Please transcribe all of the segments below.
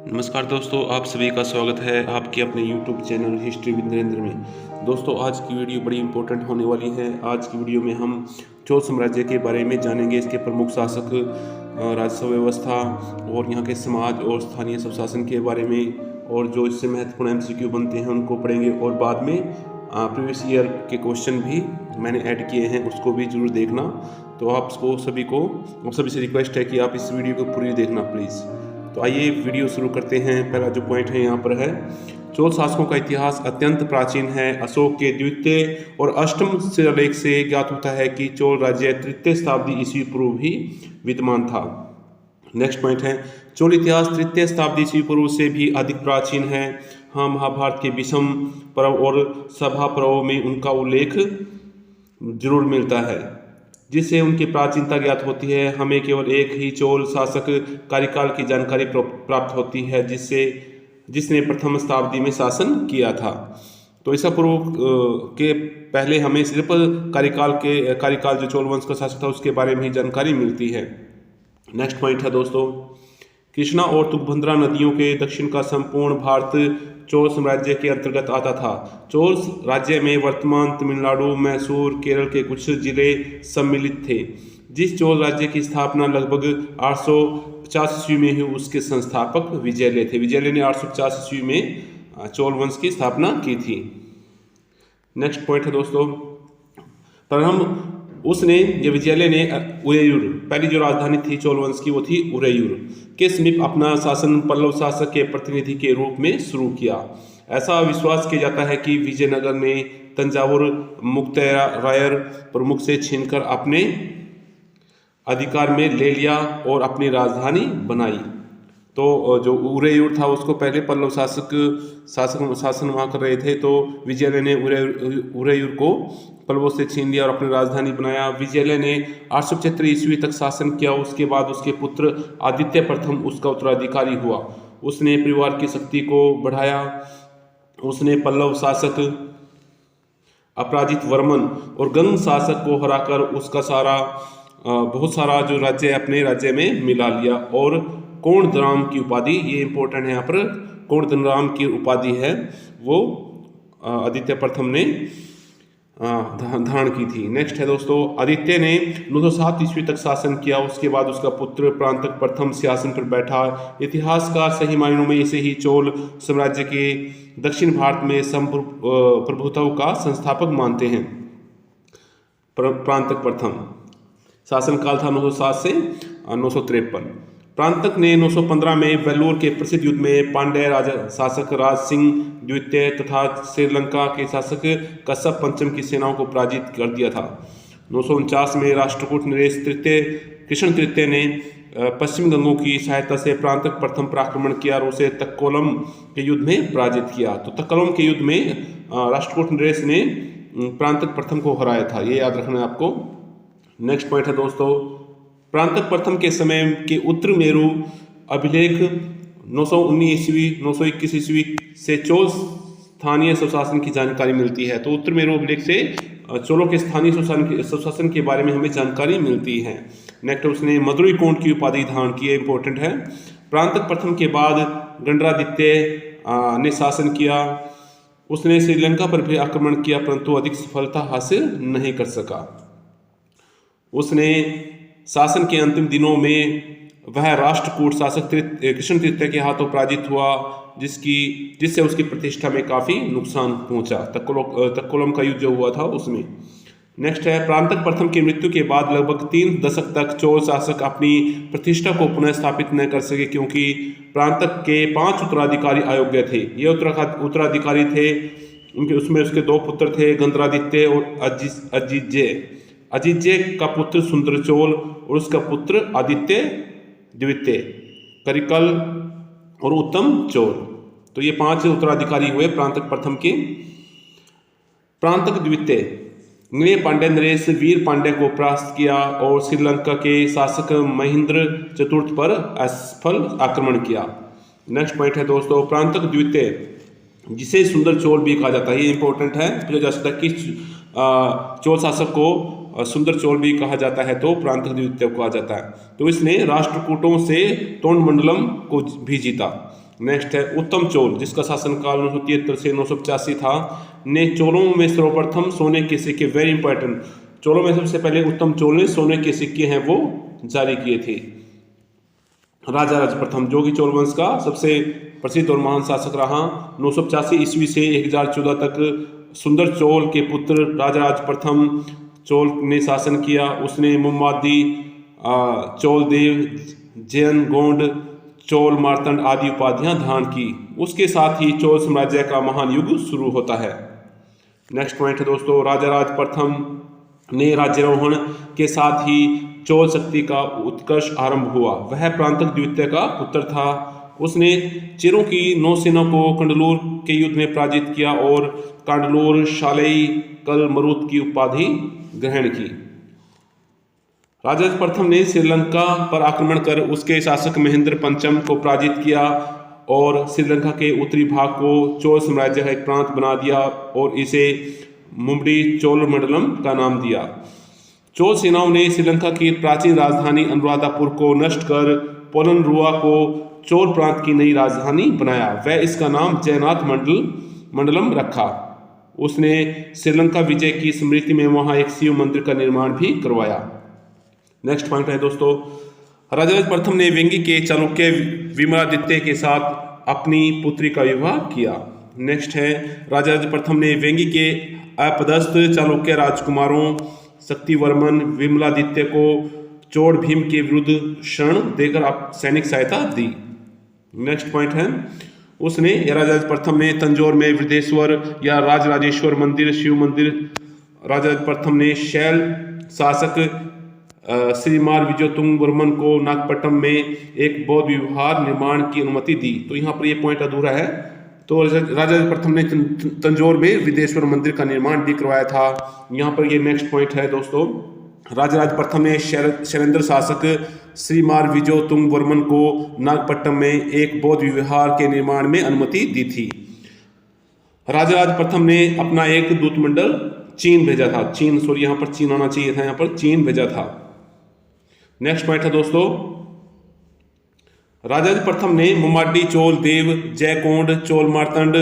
नमस्कार दोस्तों, आप सभी का स्वागत है आपके अपने YouTube channel history with Narendra में। दोस्तों, आज की वीडियो बड़ी इंपॉर्टेंट होने वाली है। आज की वीडियो में हम चोल साम्राज्य के बारे में जानेंगे, इसके प्रमुख शासक, राजस्व व्यवस्था और यहाँ के समाज और स्थानीय स्वशासन के बारे में, और जो इससे महत्वपूर्ण MCQ बनते हैं उनको पढ़ेंगे। और बाद में प्रीवियस ईयर के क्वेश्चन भी मैंने ऐड किए हैं, उसको भी जरूर देखना। तो आप सभी से रिक्वेस्ट है कि आप इस वीडियो को पूरी देखना प्लीज़। तो आइए वीडियो शुरू करते हैं। पहला जो पॉइंट है यहाँ पर है, चोल शासकों का इतिहास अत्यंत प्राचीन है। अशोक के द्वितीय और अष्टम शिलालेख से ज्ञात होता है कि चोल राज्य तृतीय शताब्दी ईस्वी पूर्व भी विद्यमान था। नेक्स्ट पॉइंट है, चोल इतिहास तृतीय शताब्दी ईस्वी पूर्व से भी अधिक प्राचीन है। हाँ, महाभारत के विषम पर्व और सभा पर्व में उनका उल्लेख जरूर मिलता है, जिससे उनकी प्राचीनता ज्ञात होती है। हमें केवल एक ही चोल शासक कार्यकाल की जानकारी प्राप्त होती है, जिसने प्रथम शताब्दी में शासन किया था। तो ईसा पूर्व के पहले हमें सिर्फ कार्यकाल जो चोल वंश का शासक था उसके बारे में ही जानकारी मिलती है। नेक्स्ट पॉइंट है दोस्तों, कृष्णा और तुंगभद्रा नदियों के दक्षिण का संपूर्ण भारत चोल साम्राज्य के अंतर्गत आता था। चोल राज्य में वर्तमान तमिलनाडु, मैसूर, केरल के कुछ जिले सम्मिलित थे। जिस चोल राज्य की स्थापना लगभग 850 ईस्वी में हुई, उसके संस्थापक विजयले थे। विजयले ने 850 ईस्वी में चोल वंश की स्थापना की थी। नेक्स्ट पॉइंट है दोस्तों, विजयले ने उरेयूर, पहली जो राजधानी थी चोल वंश की वो थी उरेयूर के समीप, अपना शासन पल्लव शासक के प्रतिनिधि के रूप में शुरू किया। ऐसा विश्वास किया जाता है कि विजयनगर ने तंजावुर मुक्तारायर प्रमुख से छीनकर अपने अधिकार में ले लिया और अपनी राजधानी बनाई। तो जो उरेयूर था उसको पहले पल्लव शासन वहाँ कर रहे थे। तो विजयले ने उरेयूर को पल्लवों से छीन लिया और अपनी राजधानी बनाया। विजयले ने 875 ईस्वी तक शासन किया। उसके बाद उसके पुत्र आदित्य प्रथम उसका उत्तराधिकारी हुआ। उसने परिवार की शक्ति को बढ़ाया। उसने पल्लव शासक अपराजित वर्मन और गंग शासक को हराकर उसका बहुत सारा जो राज्य अपने राज्य में मिला लिया। और कोणद्राम की उपाधि, ये इंपॉर्टेंट है यहाँ पर, कोणद्राम की उपाधि है वो आदित्य प्रथम ने धारण की थी। नेक्स्ट है दोस्तों, आदित्य ने 907 ईस्वी तक शासन किया। उसके बाद उसका पुत्र प्रांतक प्रथम सिंहासन पर बैठा। इतिहासकार सही मायनों में इसे ही चोल साम्राज्य के दक्षिण भारत में संप्रभुत्व का संस्थापक मानते हैं। प्रांतक प्रथम शासनकाल था 907 से 953। प्रांतक ने 915 में वेल्लोर के प्रसिद्ध युद्ध में पांड्य शासक राज सिंह द्वितीय तथा श्रीलंका के शासक कश्यप पंचम की सेनाओं को पराजित कर दिया था। 949 में राष्ट्रकूट नरेश कृष्ण तृतीय ने पश्चिम गंगों की सहायता से प्रांतक प्रथम पर आक्रमण किया और उसे तक्कोलम के युद्ध में पराजित किया। तो तक्कोलम के युद्ध में राष्ट्रकूट नरेश ने प्रांतक प्रथम को हराया था, ये याद रखना है आपको। नेक्स्ट पॉइंट है दोस्तों, प्रांतक प्रथम के समय के उत्तर मेरु अभिलेख 919 ईस्वी 921 ईस्वी से चोल स्थानीय स्वशासन की जानकारी मिलती है। तो उत्तर मेरु अभिलेख से चोलों के स्थानीय स्वशासन के बारे में हमें जानकारी मिलती है। नेक्स्ट, उसने मदुरई कोंड की उपाधि धारण की, इंपॉर्टेंट है। प्रांतक प्रथम के बाद गंडरादित्य ने शासन किया। उसने श्रीलंका पर भी आक्रमण किया, परंतु अधिक सफलता हासिल नहीं कर सका। उसने शासन के अंतिम दिनों में वह राष्ट्रकूट शासक कृष्ण तृतीय के हाथों पराजित हुआ, जिससे उसकी प्रतिष्ठा में काफ़ी नुकसान पहुंचा। तक्कोलम का युद्ध जो हुआ था उसमें। नेक्स्ट है, प्रांतक प्रथम की मृत्यु के बाद लगभग 3 दशक तक चोल शासक अपनी प्रतिष्ठा को पुनः स्थापित न कर सके, क्योंकि प्रांतक के 5 उत्तराधिकारी अयोग्य थे। ये उत्तराधिकारी थे, उसमें उसके 2 पुत्र थे, गंधरादित्य और अजिज्य का पुत्र सुंदरचोल और उसका पुत्र आदित्य द्वितीय, करिकल और उत्तम चोल। तो ये 5 उत्तराधिकारी हुए प्रांतक प्रथम के। प्रांतक द्वितीय ने पांड्य नरेश वीर पांड्य को परास्त किया और श्रीलंका के शासक महेंद्र चतुर्थ पर असफल आक्रमण किया। नेक्स्ट पॉइंट है दोस्तों, प्रांतक द्वितीय जिसे सुंदर चोल भी कहा जाता है, ये इंपॉर्टेंट है, पूछा जा सकता है कि चोल शासक को सुंदर चोल भी कहा जाता है तो प्रांतक द्वितीय कहा जाता है। तो इसने राष्ट्रकूटों से तोंडमंडलम को भी जीता। नेक्स्ट है उत्तम चोल, जिसका शासनकाल 973 से 985 था, ने चोलों में सर्वप्रथम सोने के सिक्के, वेरी इंपॉर्टेंट, चोलों में सबसे पहले उत्तम चोल ने सोने के सिक्के हैं वो जारी किए थे। राजा राज प्रथम, जो कि चोल वंश का सबसे प्रसिद्ध और महान शासक रहा, 985 ईस्वी से 1014 तक सुंदर चोल के पुत्र राजा राज प्रथम चोल ने शासन किया। उसने मुम्मादी, चोल देव, जैन, गोंड, चोल मार्तंड आदि उपाधियां धारण की। उसके साथ ही चोल साम्राज्य का महान युग शुरू होता है। नेक्स्ट पॉइंट है दोस्तों, राजा राज प्रथम ने राज्यारोहण के साथ ही चोल शक्ति का उत्कर्ष आरंभ हुआ। वह प्रांतक द्वितीय का पुत्र था। उसने चेरों की नौसेना को कंडलूर के युद्ध में पराजित किया और कांडलूर, शालई, कल, मरुत की उपाधि ग्रहण की। राजा प्रथम ने श्रीलंका पर आक्रमण कर उसके शासक महेंद्र पंचम को पराजित किया और श्रीलंका के उत्तरी भाग को चोल साम्राज्य का एक प्रांत बना दिया और इसे मुंबई चोलमंडलम का नाम दिया। चोल सेनाओं ने श्रीलंका की प्राचीन राजधानी अनुराधापुर को नष्ट कर पोलनरुआ को चोल प्रांत की नई राजधानी बनाया। वह इसका नाम जयनाथ मंडलम रखा। उसने श्रीलंका विजय की स्मृति में वहां एक शिव मंदिर का निर्माण भी करवाया। नेक्स्ट पॉइंट है दोस्तों, राजा प्रथम ने वेंगी के चालुक्य विमलादित्य के साथ अपनी पुत्री का विवाह किया। नेक्स्ट है, राजा प्रथम ने वेंगी के अपदस्थ चालुक्य राजकुमारों शक्तिवर्मन, विमलादित्य को चोड़ भीम के विरुद्ध शरण देकर सैनिक सहायता दी। नेक्स्ट पॉइंट है, उसने राजा प्रथम ने तंजौर में वृद्धेश्वर या राजराजेश्वर मंदिर, शिव मंदिर। राजा प्रथम ने शैल शासक श्रीमार विजयतुंग वर्मन को नागपट्टनम में एक बौद्ध विहार निर्माण की अनुमति दी। तो यहाँ पर ये पॉइंट अधूरा है। तो राजा प्रथम ने तंजौर में विदेश्वर मंदिर का निर्माण भी करवाया था। यहाँ पर ये नेक्स्ट पॉइंट है दोस्तों, राजा प्रथम ने शैलेंद्र शासक श्रीमार विजयतुंग वर्मन को नागपट्टनम में एक बौद्ध विहार के निर्माण में अनुमति दी थी। राजा प्रथम ने अपना एक दूतमंडल चीन भेजा था। यहाँ पर चीन आना चाहिए था, यहाँ पर चीन भेजा था। नेक्स्ट पॉइंट है दोस्तों, राजा प्रथम ने मुम्माडी चोल देव, जयकोंड, चोल मार्तंड,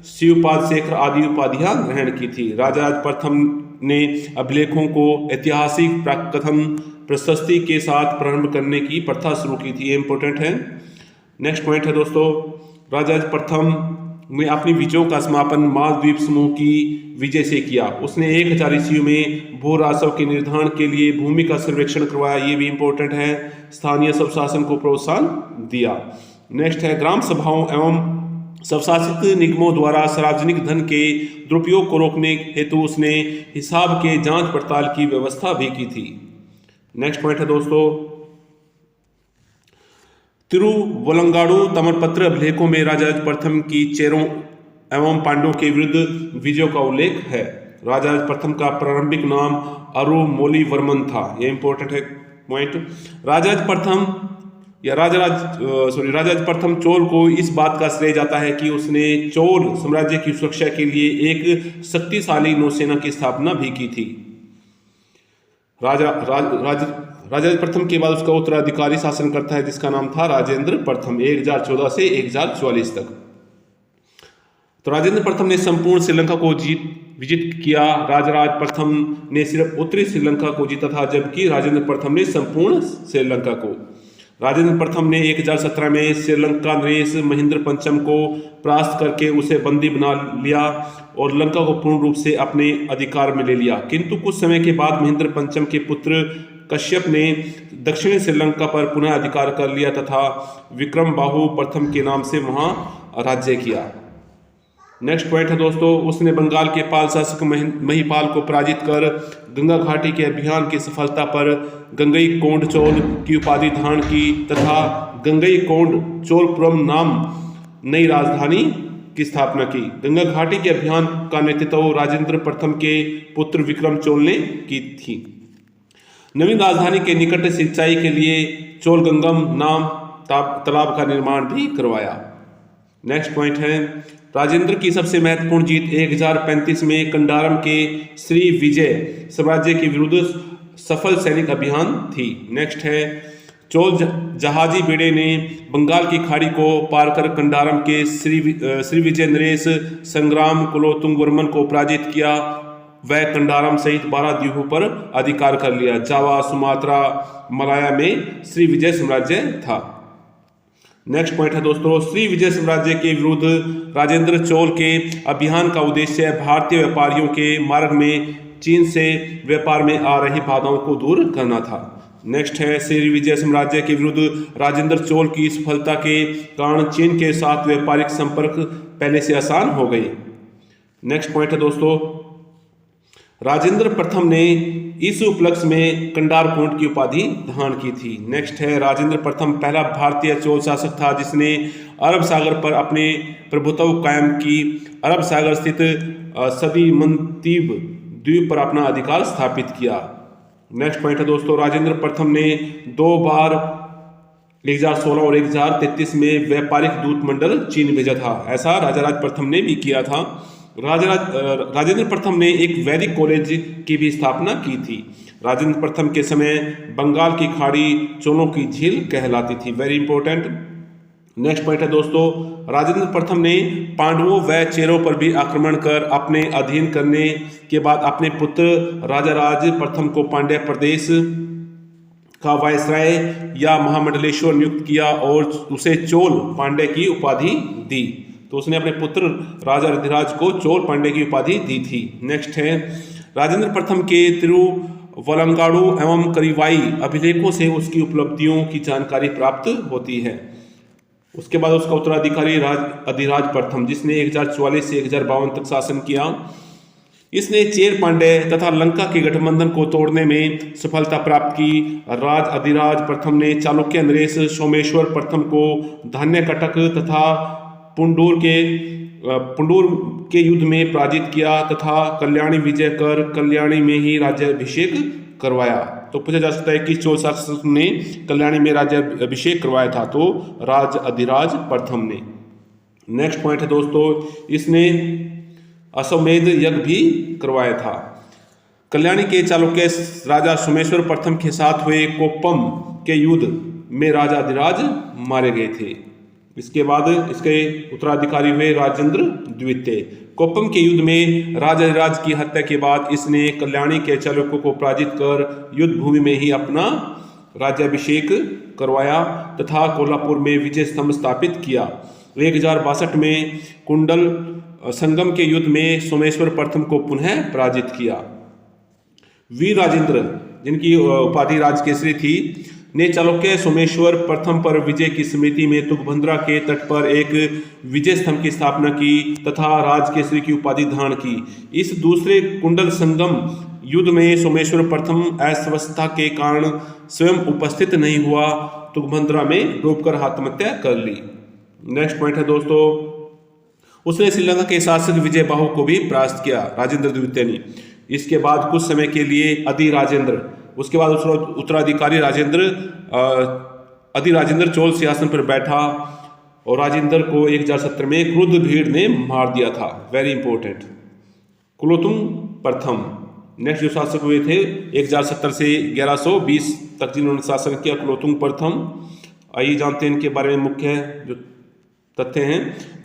शिवपाद शेखर आदि उपाधियां ग्रहण की थी। राजा प्रथम ने अभिलेखों को ऐतिहासिक प्राकथन प्रशस्ति के साथ प्रारंभ करने की प्रथा शुरू की थी। ये इंपॉर्टेंट है। नेक्स्ट पॉइंट है दोस्तों, राजा प्रथम ने अपनी विजयों का समापन मालद्वीप समूह की विजय से किया। उसने 1000 ईस्वी में भू राजस्व के निर्धारण के लिए भूमि का सर्वेक्षण करवाया। ये भी इंपॉर्टेंट है। स्थानीय स्वशासन को प्रोत्साहन दिया। नेक्स्ट है, ग्राम सभाओं एवं स्वशासित निगमों द्वारा सार्वजनिक धन के दुरुपयोग को रोकने हेतु उसने हिसाब के जांच पड़ताल की व्यवस्था भी की थी। नेक्स्ट पॉइंट है दोस्तों, तिरुवलंगाड़ू तमरपत्र अभिलेखों में राजा प्रथम की चेरों एवं पांड्यों के विरुद्ध विजयों का उल्लेख है। राजा प्रथम का प्रारंभिक नाम अरुमोलीवर्मन था। यह इंपॉर्टेंट है पॉइंट। राजा प्रथम चोल को इस बात का श्रेय जाता है कि उसने चोल साम्राज्य की सुरक्षा के लिए एक शक्तिशाली नौसेना की स्थापना भी की थी। राजा प्रथम के बाद उसका उत्तराधिकारी शासन करता है जिसका नाम था राजेंद्र प्रथम, 1014 से 1044 तक। तो राजेंद्र प्रथम ने संपूर्ण श्रीलंका को विजित किया। राजराज प्रथम ने सिर्फ उत्तरी श्रीलंका को जीता था, जबकि राजेंद्र प्रथम ने संपूर्ण श्रीलंका को। राजेंद्र प्रथम ने 1017 में श्रीलंका नरेश महेंद्र पंचम को परास्त करके उसे बंदी बना लिया और लंका को पूर्ण रूप से अपने अधिकार में ले लिया। किंतु कुछ समय के बाद महेंद्र पंचम के पुत्र कश्यप ने दक्षिणी श्रीलंका पर पुनः अधिकार कर लिया तथा विक्रम बाहु प्रथम के नाम से वहां राज्य किया। नेक्स्ट पॉइंट है दोस्तों, उसने बंगाल के पाल शासक महिपाल को पराजित कर गंगा घाटी के अभियान की सफलता पर गंगई कोंड चोल की उपाधि धारण की तथा गंगई कोंड चोलपुरम नाम नई राजधानी की स्थापना की। गंगा घाटी के अभियान का नेतृत्व राजेंद्र प्रथम के पुत्र विक्रम चोल ने की थी। नवीन राजधानी के निकट सिंचाई के लिए चोलगंगम नाम तालाब का निर्माण भी करवाया। नेक्स्ट पॉइंट है, राजेंद्र की सबसे महत्वपूर्ण जीत 1035 में कंडारम के श्री विजय साम्राज्य के विरुद्ध सफल सैनिक अभियान थी। नेक्स्ट है, चोल जहाजी बेड़े ने बंगाल की खाड़ी को पार कर कंडारम के श्री विजय नरेश संग्राम कुलोत्तुंग वर्मन को पराजित किया। वह कंडारम सहित 12 द्वीपों पर अधिकार कर लिया। जावा, सुमात्रा, मलाया में श्री विजय साम्राज्य था। नेक्स्ट पॉइंट है दोस्तों, श्री विजय साम्राज्य के विरुद्ध राजेंद्र चोल के अभियान का उद्देश्य भारतीय व्यापारियों के मार्ग में चीन से व्यापार में आ रही बाधाओं को दूर करना था। नेक्स्ट है, श्री विजय साम्राज्य के विरुद्ध राजेंद्र चोल की सफलता के कारण चीन के साथ व्यापारिक संपर्क पहले से आसान हो गई। नेक्स्ट पॉइंट है दोस्तों, राजेंद्र प्रथम ने इस उपलक्ष्य में कंडारकोट की उपाधि धारण की थी। नेक्स्ट है, राजेंद्र प्रथम पहला भारतीय चोल शासक था जिसने अरब सागर पर अपने प्रभुत्व कायम की। अरब सागर स्थित सदीमंतीब द्वीप पर अपना अधिकार स्थापित किया। नेक्स्ट पॉइंट है दोस्तों, राजेंद्र प्रथम ने 2 बार 1016 और 1033 में व्यापारिक दूत मंडल चीन भेजा था। ऐसा राजाराज प्रथम ने भी किया था। राजेंद्र प्रथम ने एक वैदिक कॉलेज की भी स्थापना की थी। राजेंद्र प्रथम के समय बंगाल की खाड़ी चोलों की झील कहलाती थी। Very important. नेक्स्ट पॉइंट है दोस्तों, राजेंद्र प्रथम ने पांडवों व चेरों पर भी आक्रमण कर अपने अधीन करने के बाद अपने पुत्र राजाराज प्रथम को पांड्य प्रदेश का वायसराय या महामंडलेश्वर नियुक्त किया और उसे चोल पांड्य की उपाधि दी। तो उसने अपने पुत्र राजा अधिराज को चोल पांड्य की उपाधि दी थी। नेक्स्ट है, राजेंद्र प्रथम के तिरुवलंकाडु एवं करीवाई अभिलेखों से उसकी उपलब्धियों की जानकारी प्राप्त होती है। उसके बाद उसका उत्तराधिकारी अधिराज प्रथम, जिसने 1044 से 1052 तक शासन किया। इसने चेर पांड्य तथा लंका के गठबंधन को तोड़ने में सफलता प्राप्त की। राज अधिराज प्रथम ने चालुक्य नरेश सोमेश्वर प्रथम को धान्य कटक तथा पुंडूर के युद्ध में पराजित किया तथा कल्याणी विजय कर कल्याणी में ही राज्याभिषेक करवाया। तो पूछा जा सकता है कि चोल शासक ने कल्याणी में राज्याभिषेक करवाया था, तो राज अधिराज प्रथम ने। नेक्स्ट पॉइंट है दोस्तों, इसने अश्वमेध यज्ञ भी करवाया था। कल्याणी के चालुक्य राजा सोमेश्वर प्रथम के साथ हुए कोप्पम के युद्ध में राजा अधिराज मारे गए थे। इसके बाद इसके उत्तराधिकारी हुए राजेंद्र द्वितीय। कोप्पम के युद्ध में राजा अधिराज की हत्या के बाद इसने कल्याणी के चालुक्यों को पराजित कर युद्ध भूमि में ही अपना राज्याभिषेक करवाया तथा कोल्हापुर में विजय स्तंभ स्थापित किया। 1062 में कुंडल संगम के युद्ध में सोमेश्वर प्रथम को पुनः पराजित किया। वीर राजेंद्र, जिनकी उपाधि राजकेसरी थी, ने चालुक्य सोमेश्वर प्रथम पर विजय की स्मृति में तुंगभद्रा के तट पर एक विजय स्तंभ की स्थापना की तथा राजकेसरी की उपाधि धारण की। इस दूसरे कुंडल संगम युद्ध में सोमेश्वर प्रथम अस्वस्थता के कारण स्वयं उपस्थित नहीं हुआ, तुंगभद्रा में डूबकर आत्महत्या कर ली। नेक्स्ट पॉइंट है दोस्तों, उसने श्रीलंका के शासक विजय बाहु को भी परास्त किया, राजेंद्र द्वितीय ने। इसके बाद कुछ समय के लिए अधिराजेंद्र, उसके बाद उत्तराधिकारी अधिराजेंद्र चोल सिंहासन पर बैठा और राजेंद्र को 1070 में क्रुद्ध भीड़ ने मार दिया था। Very important. कुलोत्तुंग प्रथम नेक्स्ट जो शासक हुए थे 1070 से 1120 तक जिन्होंने शासन किया, कुलोत्तुंग प्रथम। आइए जानते हैं इनके बारे में मुख्य जो तथ्य हैं।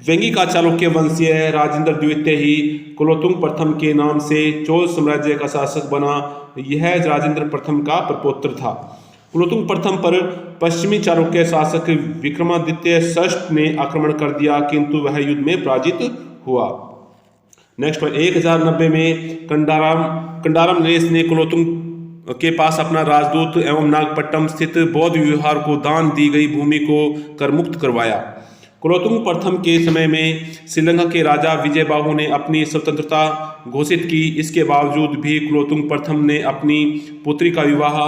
वेंगी का चालुक्य वंशीय राजेंद्र द्वितीय ही कुलोत्तुंग प्रथम के नाम से चोल साम्राज्य का शासक बना। यह राजेंद्र प्रथम का प्रपौत्र था। कुलोत्तुंग प्रथम पर पश्चिमी चालुक्य शासक विक्रमादित्य षष्ठ ने आक्रमण कर दिया, किंतु वह युद्ध में पराजित हुआ। नेक्स्ट 1090 में कंडारम नरेश ने कुलोत्तुंग के पास अपना राजदूत एवं नागपट्टनम स्थित बौद्ध विहार को दान दी गई भूमि को कर मुक्त करवाया। कुलोत्तुंग प्रथम के समय में श्रीलंका के राजा विजय बाहु ने अपनी स्वतंत्रता घोषित की। इसके बावजूद भी कुलोत्तुंग प्रथम ने अपनी पुत्री का विवाह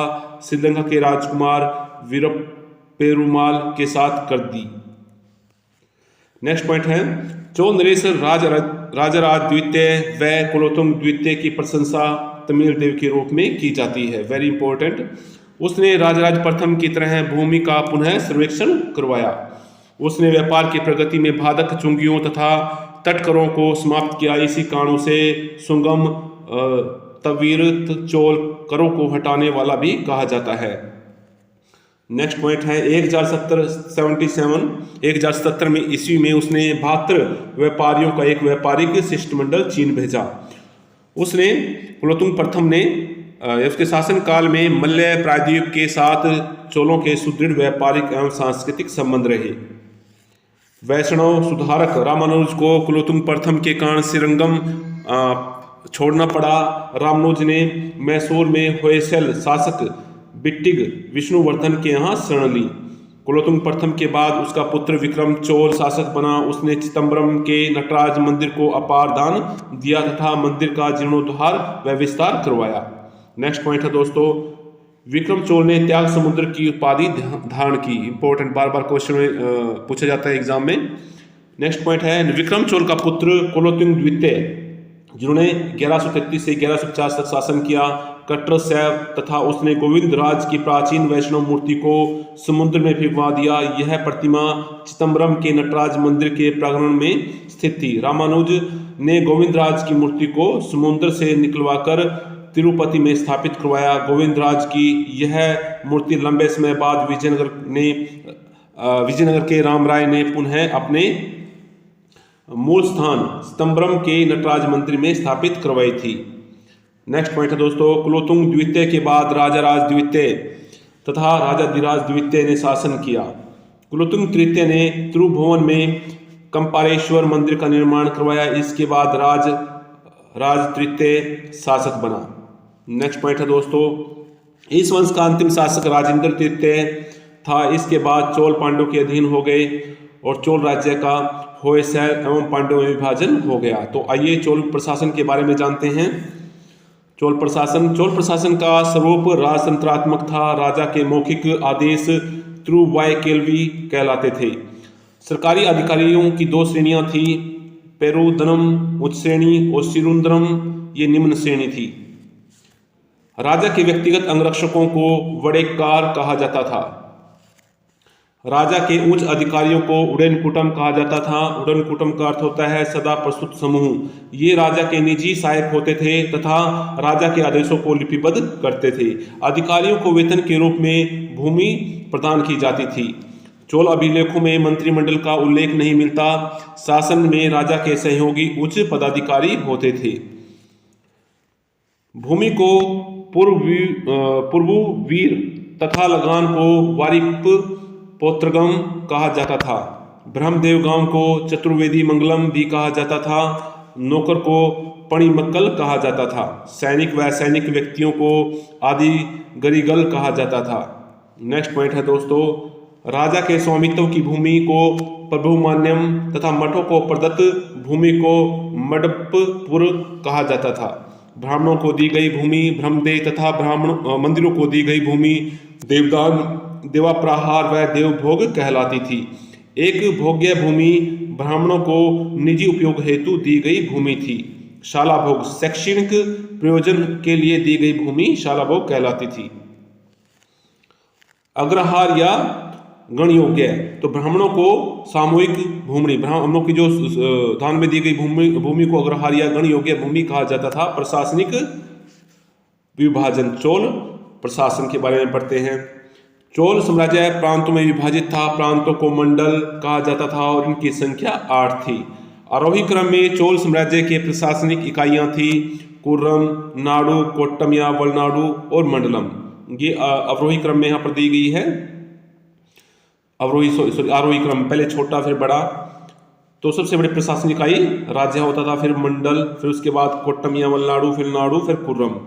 श्रीलंका के राजकुमार वीरपेरुमाल के साथ कर दी। नेक्स्ट पॉइंट है, चोल नरेश राजराज द्वितीय व कुलोत्तुंग द्वितीय की प्रशंसा तमिल देव के रूप में की जाती है। Very important. उसने राजराज प्रथम की तरह भूमि का पुनः सर्वेक्षण करवाया। उसने व्यापार की प्रगति में बाधक चुंगियों तथा तटकरों को समाप्त किया। इसी कारणों से सुंगम तवीरत चोल करों को हटाने वाला भी कहा जाता है। नेक्स्ट पॉइंट है 1077 में ईस्वी में उसने 72 व्यापारियों का एक व्यापारिक शिष्टमंडल चीन भेजा। उसने कुलोत्तुंग प्रथम ने उसके शासनकाल में मल्य प्रायद्वीप के साथ चोलों के सुदृढ़ व्यापारिक एवं सांस्कृतिक संबंध रहे। वैष्णव सुधारक रामानुज को कुलोत्तुंग प्रथम के कारण श्रीरंगम छोड़ना पड़ा। रामानुज ने मैसूर में होयसल शासक बिट्टिग विष्णुवर्धन के यहाँ शरण ली। कुलोत्तुंग प्रथम के बाद उसका पुत्र विक्रम चोल शासक बना। उसने चिदम्बरम के नटराज मंदिर को अपार दान दिया तथा मंदिर का जीर्णोद्धार व विस्तार करवाया। नेक्स्ट पॉइंट है दोस्तों, विक्रम चोल ने त्याग समुद्र की उपाधि धारण की। इंपॉर्टेंट, बार बार क्वेश्चन में पूछा जाता है एग्जाम में। नेक्स्ट पॉइंट है विक्रम चोल का पुत्र कुलोत्तुंग द्वितीय, जिन्होंने 1133 से 1150 तक शासन किया, कट्टर शैव तथा उसने गोविंद राज की प्राचीन वैष्णव मूर्ति को समुद्र में फिंकवा दिया। यह प्रतिमा चिदम्बरम के नटराज मंदिर के प्रांगण में स्थित थी। रामानुज ने गोविंद राज की मूर्ति को समुद्र से निकलवाकर तिरुपति में स्थापित करवाया। गोविंद राज की यह मूर्ति लंबे समय बाद विजयनगर के रामराय ने पुनः अपने मूल स्थान चिदम्बरम के नटराज मंदिर में स्थापित करवाई थी। नेक्स्ट पॉइंट है दोस्तों, कुलोत्तुंग द्वितीय के बाद राजा राज द्वितीय तथा राजा धीराज द्वितीय ने शासन किया। कुलोत्तुंग तृतीय ने त्रिभुवन में कंपारेश्वर मंदिर का निर्माण करवाया। इसके बाद राज तृतीय शासक बना। नेक्स्ट पॉइंट है दोस्तों, इस वंश का अंतिम शासक राजेंद्र तृतीय था। इसके बाद चोल पांड्यों के अधीन हो गए और चोल राज्य का होयसल एवं पांड्यों में विभाजन हो गया। तो आइए चोल प्रशासन के बारे में जानते हैं। चोल प्रशासन का स्वरूप राजतंत्रात्मक था। राजा के मौखिक आदेश त्रुवायकेल्वी कहलाते थे। सरकारी अधिकारियों की 2 श्रेणियां थी, पेरुदनम उच्च श्रेणी और सिरुंद्रम ये निम्न श्रेणी थी। राजा के व्यक्तिगत अंगरक्षकों को वडेकार कहा जाता था। राजा के उच्च अधिकारियों को उडनकुटम कहा जाता था। उडनकुटम का अर्थ होता है सदा प्रस्तुत समूह। ये राजा के निजी सहायक होते थे तथा राजा के आदेशों को लिपिबद्ध करते थे। अधिकारियों को वेतन के रूप में भूमि प्रदान की जाती थी। चोल अभिलेखों में मंत्रिमंडल का उल्लेख नहीं मिलता। शासन में राजा के सहयोगी उच्च पदाधिकारी होते थे। भूमि को पूर्ववीर तथा लगान को वारिप पौत्रगम कहा जाता था। ब्रह्मदेव गांव को चतुर्वेदी मंगलम भी कहा जाता था। नौकर को पणिमक्कल कहा जाता था। सैनिक व सैनिक व्यक्तियों को आदि गरिगल कहा जाता था। नेक्स्ट पॉइंट है दोस्तों, राजा के स्वामित्व की भूमि को प्रभुमान्यम तथा मठों को प्रदत्त भूमि को मडपपुर कहा जाता था। ब्राह्मणों को दी गई भूमि ब्रह्मदेव तथा मंदिरों को दी गई भूमि देवदान, देवाप्रहार व देवभोग कहलाती थी। एक भोग्य भूमि ब्राह्मणों को निजी उपयोग हेतु दी गई भूमि थी। शाला भोग शैक्षणिक प्रयोजन के लिए दी गई भूमि शाला भोग कहलाती थी। अग्रहार या गण योग्य, तो ब्राह्मणों को सामूहिक भूमि, ब्राह्मणों की जो दान में दी गई भूमि को अग्रहार या गण योग्य भूमि कहा जाता था। प्रशासनिक विभाजन, चोल प्रशासन के बारे में पढ़ते हैं। चोल साम्राज्य प्रांतों में विभाजित था। प्रांतों को मंडल कहा जाता था और इनकी संख्या 8 थी। आरोही क्रम में चोल साम्राज्य के प्रशासनिक इकाइयां थी कुर्रम, नाडु, कोट्टम या वलनाडु और मंडलम। ये अवरोही क्रम में यहाँ पर दी गई है। आरोही क्रम, पहले छोटा फिर बड़ा। तो सबसे बड़ी प्रशासनिक इकाई राज्य होता था, फिर मंडल, फिर उसके बाद कोट्टम या वलनाडु, फिर नाडु, फिर कुर्रम।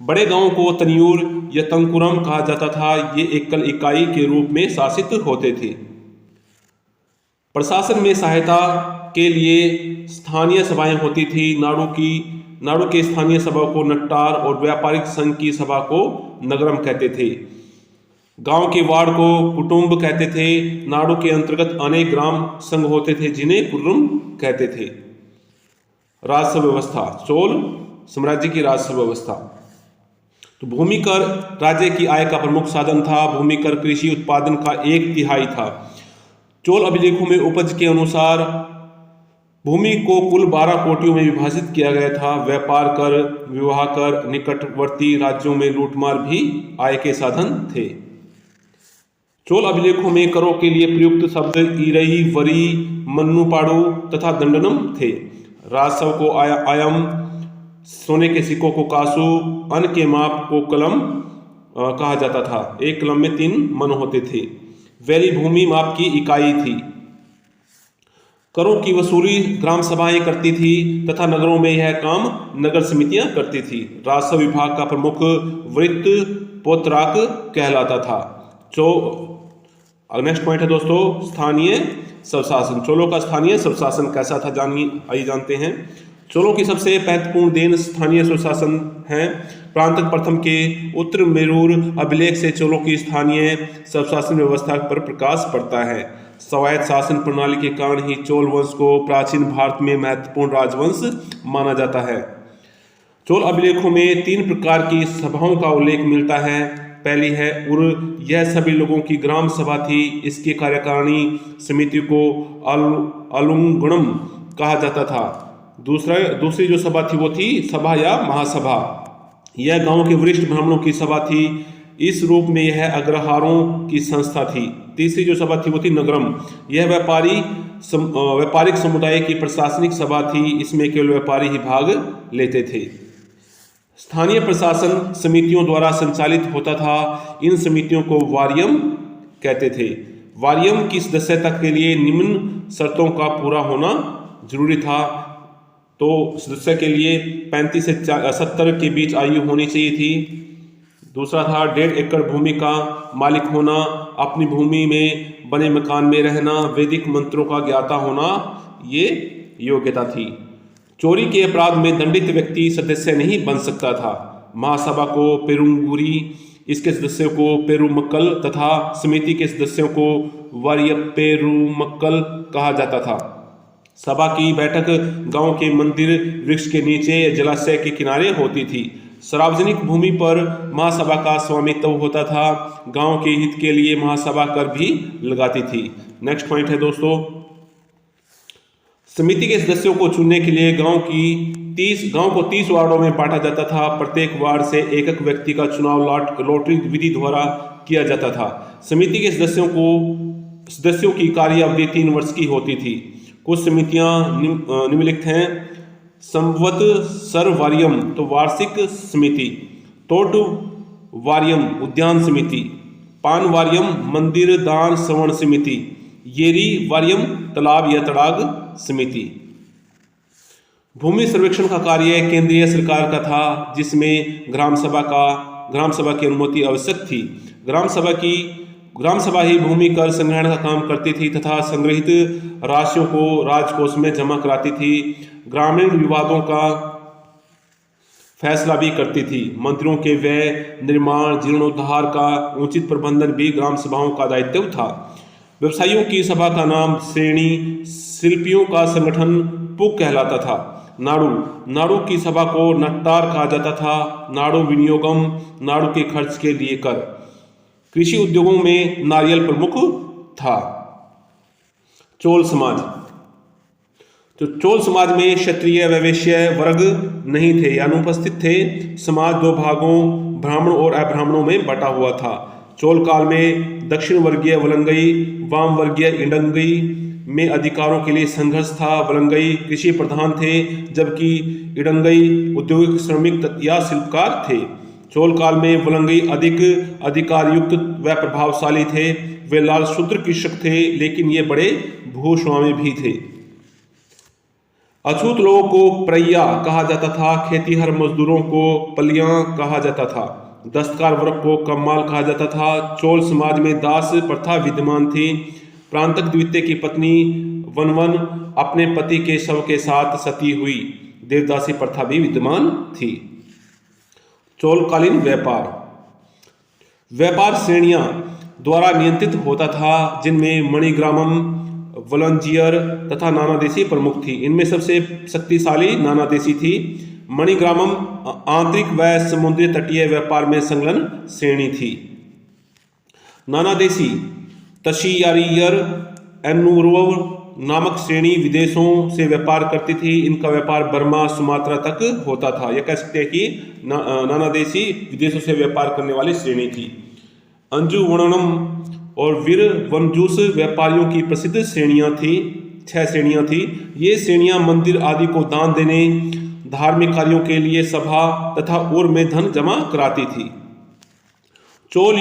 बड़े गांवों को तनियूर या तंकुरम कहा जाता था। ये एकल इकाई के रूप में शासित होते थे। प्रशासन में सहायता के लिए स्थानीय सभाएं होती थी। नाडु के स्थानीय सभा को नट्टार और व्यापारिक संघ की सभा को नगरम कहते थे। गांव के वार्ड को कुटुंब कहते थे। नाडु के अंतर्गत अनेक ग्राम संघ होते थे जिन्हें कुर्रुम कहते थे। राजस्व व्यवस्था, चोल साम्राज्य की राजस्व व्यवस्था। तो भूमि कर राज्य की आय का प्रमुख साधन था। भूमि कर कृषि उत्पादन का 1/3 था। चोल अभिलेखों में उपज के अनुसार भूमि को कुल 12 कोटियों में विभाजित किया गया था। व्यापार कर, विवाह कर, निकटवर्ती राज्यों में लूटमार भी आय के साधन थे। चोल अभिलेखों में करों के लिए प्रयुक्त शब्द इरई, वरी, मन्नुपाड़ू तथा दंडनम थे। राजस्व को आयम, सोने के सिक्कों को कासू, अन्न के माप को कलम कहा जाता था। एक कलम में 3 मन होते थे। वैली भूमि माप की इकाई थी। करों की वसूली ग्राम सभाएं करती थी तथा नगरों में यह काम नगर समितियां करती थी। राजस्व विभाग का प्रमुख वृत्त पोत्राक कहलाता था। नेक्स्ट पॉइंट है दोस्तों, स्थानीय स्वशासन। चोलों का स्थानीय स्वशासन कैसा था आइए जानते हैं। चोलों की सबसे महत्वपूर्ण देन स्थानीय स्वशासन है। प्रांतक प्रथम के उत्तर मेरूर अभिलेख से चोलों की स्थानीय स्वशासन व्यवस्था पर प्रकाश पड़ता है। स्वायत्त शासन प्रणाली के कारण ही चोल वंश को प्राचीन भारत में महत्वपूर्ण राजवंश माना जाता है। चोल अभिलेखों में 3 प्रकार की सभाओं का उल्लेख मिलता है। पहली है उर, यह सभी लोगों की ग्राम सभा थी। इसकी कार्यकारिणी समिति को अलुंगणम कहा जाता था। दूसरी जो सभा थी वो थी सभा या महासभा। यह गांव के वरिष्ठ ब्राह्मणों की सभा थी। इस रूप में यह अग्रहारों की संस्था थी। तीसरी जो सभा थी वो थी नगरम। यह व्यापारिक समुदाय की प्रशासनिक सभा थी। इसमें केवल व्यापारी ही भाग लेते थे। स्थानीय प्रशासन समितियों द्वारा संचालित होता था। इन समितियों को वारियम कहते थे। वारियम की सदस्यता के लिए निम्न शर्तों का पूरा होना जरूरी था। तो सदस्य के लिए 35 से 70 के बीच आयु होनी चाहिए थी। दूसरा था 1.5 एकड़ भूमि का मालिक होना, अपनी भूमि में बने मकान में रहना, वैदिक मंत्रों का ज्ञाता होना, ये योग्यता थी। चोरी के अपराध में दंडित व्यक्ति सदस्य नहीं बन सकता था। महासभा को पेरुंगुरी, इसके सदस्यों को पेरुमक्कल तथा समिति के सदस्यों को वारियपेरुमक्कल कहा जाता था। सभा की बैठक गांव के मंदिर वृक्ष के नीचे जलाशय के किनारे होती थी। सार्वजनिक भूमि पर महासभा का स्वामित्व होता था। गांव के हित के लिए महासभा कर भी लगाती थी। नेक्स्ट पॉइंट है दोस्तों, समिति के सदस्यों को चुनने के लिए गांव को 30 वार्डों में बांटा जाता था। प्रत्येक वार्ड से एक व्यक्ति का चुनाव लॉटरी विधि द्वारा किया जाता था। समिति के सदस्यों की कार्य अवधि 3 वर्ष की होती थी। कुछ समितियां निम्नलिखित हैं। संवत्सर वारियम तो वार्षिक समिति, तोट वारियम उद्यान समिति, पान वारियम मंदिर दान श्रवण समिति, येरी वारियम तालाब या तड़ाग समिति। भूमि सर्वेक्षण का कार्य केंद्रीय सरकार का था, जिसमें ग्राम सभा की अनुमति आवश्यक थी। ग्राम सभा ही भूमि कर संग्रहण का काम करती थी तथा संग्रहित राशियों को राजकोष में जमा कराती थी। ग्रामीण विवादों का फैसला भी करती थी। मंदिरों के व्यय, निर्माण, जीर्णोद्धार का उचित प्रबंधन भी ग्राम सभाओं का दायित्व था। व्यवसायियों की सभा का नाम श्रेणी, शिल्पियों का संगठन पुक कहलाता था। नाड़ू की सभा को नट्टार कहा जाता था। नाड़ू विनियोगम, नाड़ू के खर्च के लिए कर। कृषि उद्योगों में नारियल प्रमुख था। चोल समाज, तो चोल समाज में क्षत्रिय व वैश्य वर्ग नहीं थे, अनुपस्थित थे। समाज 2 भागों ब्राह्मण और अब्राह्मणों में बटा हुआ था। चोल काल में दक्षिण वर्गीय वलंगई, वाम वर्गीय इडंगई में अधिकारों के लिए संघर्ष था। वलंगई कृषि प्रधान थे, जबकि इडंगई औद्योगिक श्रमिक या शिल्पकार थे। चोल काल में वलंगई अधिक अधिकारयुक्त व प्रभावशाली थे। वे लाल शूद्र कृषक थे, लेकिन ये बड़े भूस्वामी भी थे। अछूत लोगों को प्रैया कहा जाता था। खेतीहर मजदूरों को पलियां कहा जाता था। दस्तकार वर्ग को कम्माल कहा जाता था। चोल समाज में दास प्रथा विद्यमान थी। प्रांतक द्वितीय की पत्नी वनवन अपने पति के शव के साथ सती हुई। देवदासी प्रथा भी विद्यमान थी। चोलकालीन व्यापार श्रेणियां द्वारा नियंत्रित होता था, जिनमें मणिग्रामम, वलंजियर तथा नानादेशी प्रमुख थी। इनमें सबसे शक्तिशाली नानादेशी थी। मणिग्रामम आंतरिक व समुद्री तटीय व्यापार में संलग्न श्रेणी थी। नानादेशी तशियारियर एनुरव नामक श्रेणी विदेशों से व्यापार करती थी। इनका व्यापार बर्मा सुमात्रा तक होता था। यह कह सकते हैं कि नानादेशी विदेशों से व्यापार करने वाली श्रेणी थी। अंजुवणनम और वीर वनजूस व्यापारियों की प्रसिद्ध श्रेणियां थी। 6 श्रेणियां थी। ये श्रेणियां मंदिर आदि को दान देने, धार्मिक कार्यों के लिए सभा तथा और में धन जमा कराती थी। चोल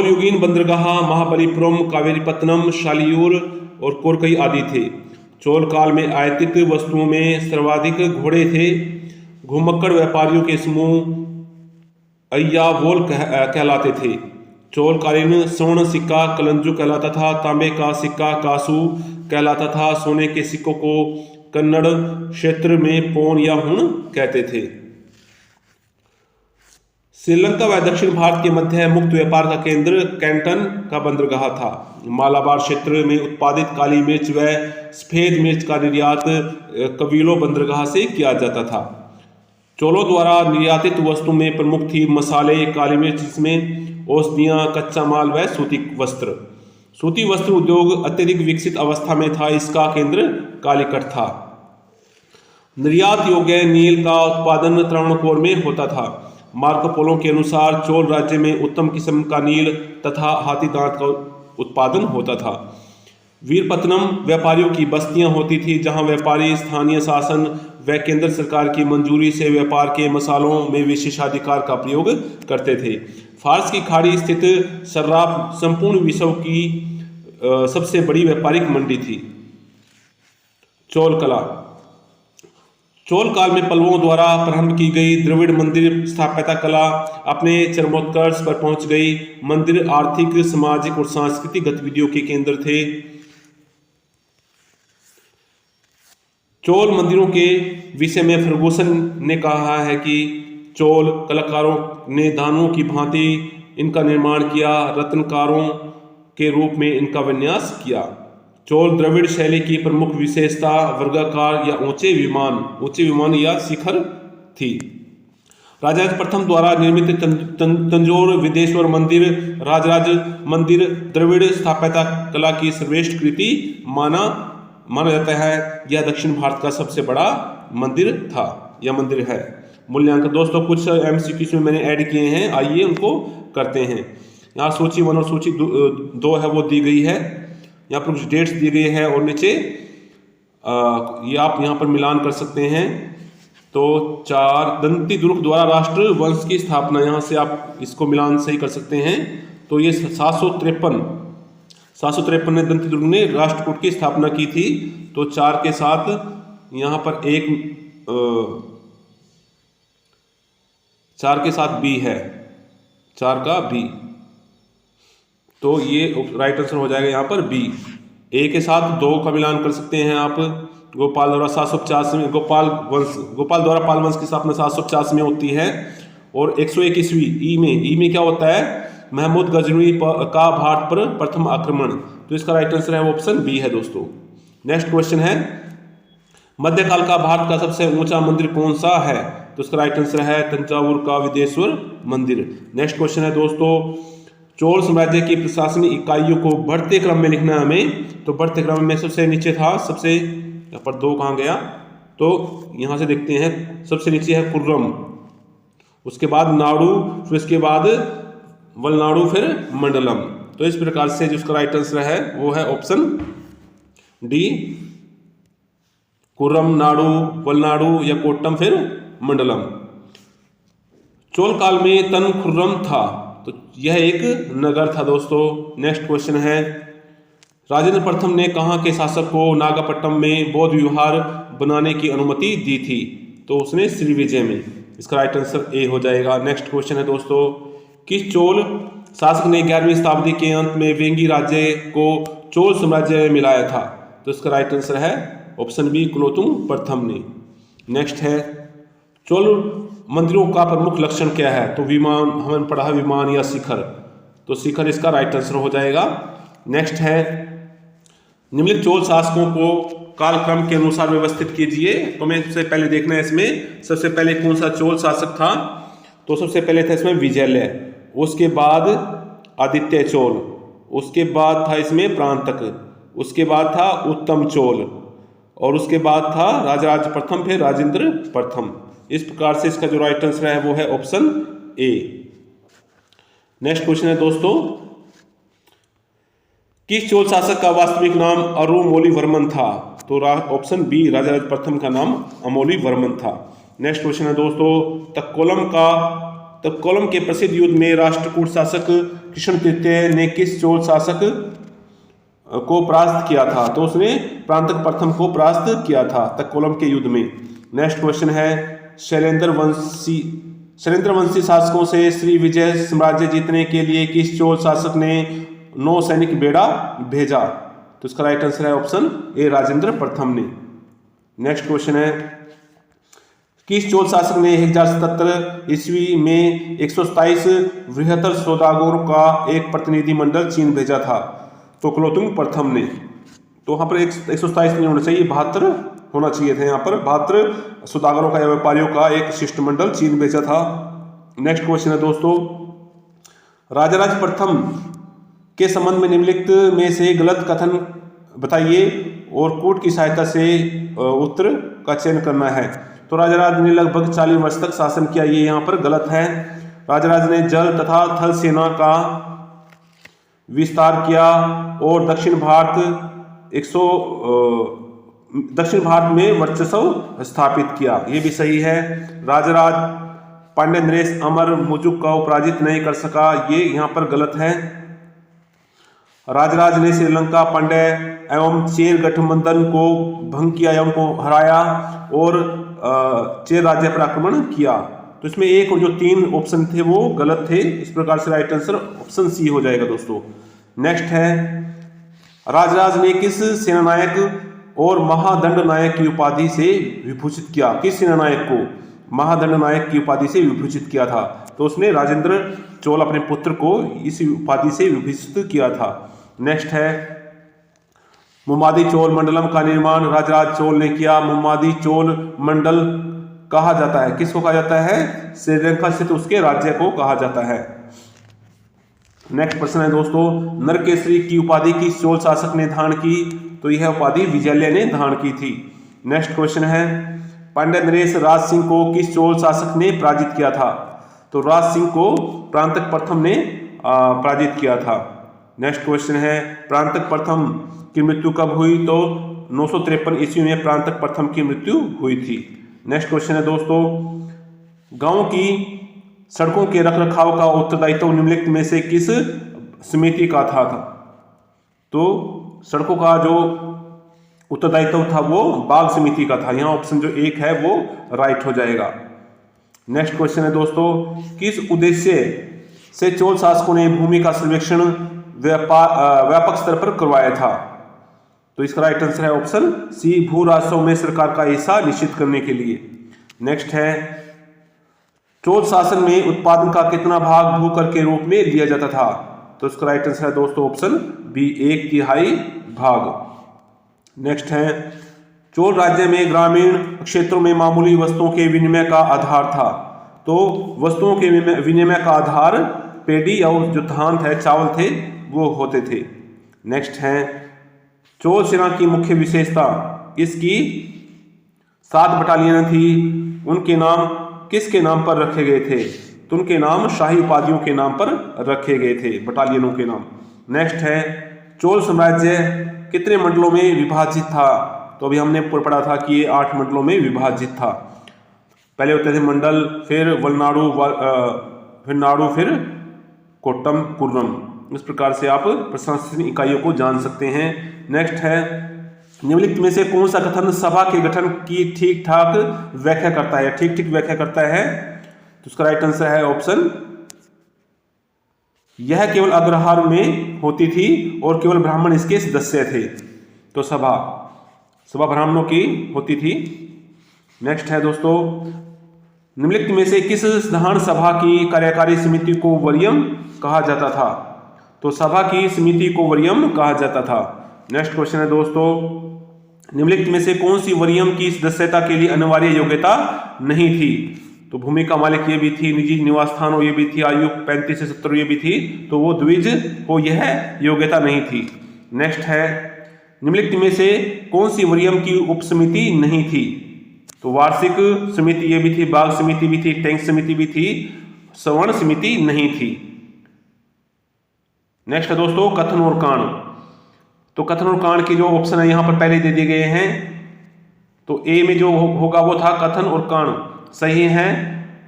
युगीन बंदरगाह महाबलीपुरम, कावेरीपत्तनम, शालियूर और कोरकई आदि थे। चोल काल में आयातित वस्तुओं में सर्वाधिक घोड़े थे। घुमक्कड़ व्यापारियों के समूह अय्यावोल कहलाते थे। चोलकालीन स्वर्ण सिक्का कलंजु कहलाता था। तांबे का सिक्का कासू कहलाता था। सोने के सिक्कों को कन्नड़ क्षेत्र में पोन या हुण कहते थे। श्रीलंका व दक्षिण भारत के मध्य मुक्त व्यापार का केंद्र कैंटन का बंदरगाह था। मालाबार क्षेत्र में उत्पादित काली मिर्च व सफेद मिर्च का निर्यात कबीलो बंदरगाह से किया जाता था। चोलों द्वारा निर्यातित वस्तु में प्रमुख थी मसाले, काली मिर्च, जिसमें औषधियाँ, कच्चा माल व सूती वस्त्र। सूती वस्त्र उद्योग अत्यधिक विकसित अवस्था में था। इसका केंद्र कालीकट था। निर्यात योग्य नील का उत्पादन त्रावणकोर में होता था। मार्को पोलो के अनुसार चोल राज्य में उत्तम किस्म का नील तथा हाथी दांत का उत्पादन होता था। वीरपत्तनम व्यापारियों की बस्तियां होती थी, जहां व्यापारी स्थानीय शासन व केंद्र सरकार की मंजूरी से व्यापार के मसालों में विशेषाधिकार का प्रयोग करते थे। फारस की खाड़ी स्थित सर्राफ संपूर्ण विश्व की सबसे बड़ी व्यापारिक मंडी थी। चोल कला। चोल काल में पल्लवों द्वारा प्रारंभ की गई द्रविड़ मंदिर स्थापत्य कला अपने चरमोत्कर्ष पर पहुंच गई। मंदिर आर्थिक, सामाजिक और सांस्कृतिक गतिविधियों के केंद्र थे। चोल मंदिरों के विषय में फर्गूसन ने कहा है कि चोल कलाकारों ने दानों की भांति इनका निर्माण किया, रत्नकारों के रूप में इनका विन्यास किया। चोल द्रविड़ शैली की प्रमुख विशेषता वर्गाकार या ऊंचे विमान या शिखर थी। राजराज प्रथम द्वारा निर्मित तंजौर विदेश्वर मंदिर, राजराज मंदिर द्रविड़ स्थापत्य कला की सर्वश्रेष्ठ कृति माना जाता है। यह दक्षिण भारत का सबसे बड़ा मंदिर था या मंदिर है। मूल्यांकन दोस्तों कुछ एमसीक्यूज में मैंने ऐड किए हैं, आइए उनको करते हैं। यहाँ सूची 1 और सूची 2 है वो दी गई है। यहाँ पर कुछ डेट्स दी गई है और नीचे ये आप यहाँ पर मिलान कर सकते हैं। तो 4 दंती दुर्ग द्वारा राष्ट्र वंश की स्थापना, यहाँ से आप इसको मिलान सही कर सकते हैं। तो ये 753 में दंती दुर्ग ने राष्ट्रकूट की स्थापना की थी। तो 4 के साथ यहाँ पर 4 के साथ बी है, 4 का बी, तो ये राइट आंसर हो जाएगा यहाँ पर बी। ए के साथ 2 का मिलान कर सकते हैं आप। गोपाल द्वारा 750 में गोपाल द्वारा पाल वंश की स्थापना 750 में होती है। और 121वीं ई में क्या होता है? महमूद गजनवी का भारत पर प्रथम आक्रमण। तो इसका राइट आंसर है ऑप्शन बी है दोस्तों। नेक्स्ट क्वेश्चन है मध्यकाल का भारत का सबसे ऊंचा मंदिर कौन सा है? तो इसका राइट आंसर है तंजावुर का विदेश्वर मंदिर। नेक्स्ट क्वेश्चन है दोस्तों चोल साम्राज्य की प्रशासनिक इकाइयों को बढ़ते क्रम में लिखना है हमें। तो बढ़ते क्रम में सबसे नीचे था, सबसे यहाँ पर 2 कहाँ गया? तो यहाँ से देखते हैं, सबसे नीचे है कुर्रम, उसके बाद नाडु, फिर इसके बाद वलनाडु, फिर मंडलम। तो इस प्रकार से जिसका राइट आंसर है वो है ऑप्शन डी, कुर्रम, नाडु, वलनाडु या कोट्टम, फिर मंडलम। चोल काल में तन खुर्रम था, तो यह एक नगर था दोस्तों। नेक्स्ट क्वेश्चन है राजेंद्र प्रथम ने कहाँ के शासक को नागापट्टनम में बौद्ध विहार बनाने की अनुमति दी थी? तो उसने श्रीविजय में। इसका राइट आंसर ए हो जाएगा। नेक्स्ट क्वेश्चन है दोस्तों किस चोल शासक ने 11वीं शताब्दी के अंत में वेंगी राज्य को चोल साम्राज्य में मिलाया था? तो इसका राइट आंसर है ऑप्शन बी, कुलोतुंग प्रथम ने। नेक्स्ट है चोल मंदिरों का प्रमुख लक्षण क्या है? तो विमान, हमने पढ़ा विमान या शिखर, तो शिखर इसका राइट आंसर हो जाएगा। नेक्स्ट है निम्नलिखित चोल शासकों को कालक्रम के अनुसार व्यवस्थित कीजिए। तो हमें सबसे पहले देखना है इसमें सबसे पहले कौन सा चोल शासक था? तो सबसे पहले था इसमें विजयलय, उसके बाद आदित्य चोल, उसके बाद था इसमें प्रांतक, उसके बाद था उत्तम चोल और उसके बाद था राजराज प्रथम, फिर राजेंद्र प्रथम। इस प्रकार से इसका जो राइट आंसर है वो है ऑप्शन ए। नेक्स्ट क्वेश्चन है दोस्तों किस चोल शासक का वास्तविक नाम अरुमोलीवर्मन था? तो ऑप्शन बी, राजाराज प्रथम का नाम अमोलीवर्मन था। नेक्स्ट क्वेश्चन है दोस्तों, तक्कोलम के प्रसिद्ध युद्ध में राष्ट्रकूट शासक कृष्ण तृतीय ने किस चोल शासक को परास्त किया था? तो उसने प्रांतक प्रथम को परास्त किया था तक्कोलम के युद्ध में। नेक्स्ट क्वेश्चन है, शैलेंद्र वंशी शासकों से श्री विजय साम्राज्य जीतने के लिए किस चोल शासक ने 9 सैनिक बेड़ा भेजा? तो इसका राइट आंसर है ऑप्शन ए, राजेंद्र प्रथम ने। नेक्स्ट क्वेश्चन है, किस चोल शासक ने 1077 ईस्वी में 127 बृहत्तर सौदागरों का एक प्रतिनिधि मंडल चीन भेजा था? तो कुलोत्तुंग प्रथम ने। तो यहाँ पर 127 नहीं होना चाहिए, 72 होना चाहिए थे। यहाँ पर 72 सौदागरों का या व्यापारियों का एक शिष्टमंडल चीन भेजा था। नेक्स्ट क्वेश्चन है दोस्तों, राजाराज प्रथम के संबंध में निम्नलिखित में से गलत कथन बताइए और कूट की सहायता से उत्तर का चयन करना है। तो राजाराज ने लगभग 40 वर्ष तक शासन किया, ये यहाँ पर गलत है। राजाराज ने जल तथा थल सेना का विस्तार किया और दक्षिण भारत में वर्चस्व स्थापित किया, ये भी सही है। राजाराज पांड्य नरेश अमर मुजुक को पराजित नहीं कर सका, ये यहाँ पर गलत है। राजराज ने श्रीलंका पांड्य एवं चेर गठबंधन को भंग किया या उनको हराया और चेर राज्य पर आक्रमण किया। तो इसमें एक और जो 3 ऑप्शन थे वो गलत थे, इस प्रकार से राइट आंसर ऑप्शन सी हो जाएगा दोस्तों। नेक्स्ट है, राजराज ने किस सेनानायक और महादंड नायक की उपाधि से विभूषित किया? किस सेनानायक को महादंड नायक की उपाधि से विभूषित किया था? तो उसने राजेंद्र चोल अपने पुत्र को इस उपाधि से विभूषित किया था। नेक्स्ट है, मुम्मादी चोल मंडलम का निर्माण राजराज चोल ने किया। मुम्मादी चोल मंडल कहा जाता है, किसको कहा जाता है? श्रीलंका स्थित उसके राज्य को कहा जाता है। नेक्स्ट प्रश्न है दोस्तों, नरकेसरी की उपाधि किस चोल शासक ने धारण की? तो यह उपाधि विजयलय ने धारण की थी। नेक्स्ट क्वेश्चन है, पांड्य नरेश राज सिंह को किस चोल शासक ने पराजित किया था? तो राज सिंह को प्रांतक प्रथम ने पराजित किया था। नेक्स्ट क्वेश्चन है, प्रांतक प्रथम की मृत्यु कब हुई? तो 953 ईस्वी में प्रांतक प्रथम की मृत्यु हुई थी। नेक्स्ट क्वेश्चन है दोस्तों, गांव की सड़कों के रखरखाव का उत्तरदायित्व निम्नलिखित में से किस समिति का था? तो सड़कों का जो उत्तरदायित्व था वो बाग समिति का था। यहाँ ऑप्शन जो 1 है वो राइट हो जाएगा। नेक्स्ट क्वेश्चन है दोस्तों, किस उद्देश्य से चोल शासकों ने भूमि का सर्वेक्षण व्यापक स्तर पर करवाया था? तो इसका राइट आंसर है ऑप्शन सी, भू राजस्व में सरकार का हिस्सा निश्चित करने के लिए। नेक्स्ट है, चोल शासन में उत्पादन का कितना भाग भूकर के रूप में लिया जाता था? तो इसका राइट आंसर है दोस्तों ऑप्शन बी, 1/3 भाग। नेक्स्ट है, चोल राज्य में ग्रामीण क्षेत्रों में मामूली वस्तुओं के विनिमय का आधार था। तो वस्तुओं के विनिमय का आधार पेड़ी और जो धान थे, चावल थे, वो होते थे। नेक्स्ट है, चोल सेना की मुख्य विशेषता, इसकी 7 बटालियन थी, उनके नाम किसके नाम पर रखे गए थे? तो उनके नाम शाही उपाधियों के नाम पर रखे गए थे, बटालियनों के नाम। नेक्स्ट है, चोल साम्राज्य कितने मंडलों में विभाजित था? तो अभी हमने पढ़ा था कि ये 8 मंडलों में विभाजित था। पहले होते थे मंडल, फिर वलनाडु, फिर नाडु, फिर कोट्टम, कुर्रम। इस प्रकार से आप प्रशासनिक इकाइयों को जान सकते हैं। नेक्स्ट है, निम्नलिखित में से कौन सा कथन सभा के गठन की ठीक ठाक व्याख्या करता है, ठीक ठीक व्याख्या करता है? तो उसका राइट आंसर है ऑप्शन, यह केवल अग्रहार में होती थी और केवल ब्राह्मण इसके सदस्य थे। तो सभा ब्राह्मणों की होती थी। नेक्स्ट है दोस्तों, निम्नलिखित में से किस साधारण सभा की कार्यकारी समिति को वरीयम कहा जाता था? तो सभा की समिति को वरीयम कहा जाता था। नेक्स्ट क्वेश्चन है दोस्तों, निम्नलिखित में से कौन सी वरीयम की सदस्यता के लिए अनिवार्य योग्यता नहीं थी? तो भूमि का मालिक ये भी थी, निजी निवास स्थान हो ये भी थी, आयु 35 से 70 ये भी थी, तो वो द्विज हो यह योग्यता नहीं थी। नेक्स्ट है, निम्नलिखित में से कौन सी वरीयम की उपसमिति नहीं थी? तो वार्षिक समिति ये भी थी, बाग समिति भी थी, टैंक समिति भी थी, सवर्ण समिति नहीं थी। नेक्स्ट है दोस्तों, कथन और कांड। तो कथन और कांड के जो ऑप्शन है यहाँ पर पहले दे दिए गए हैं। तो ए में जो होगा वो था कथन और कांड सही है,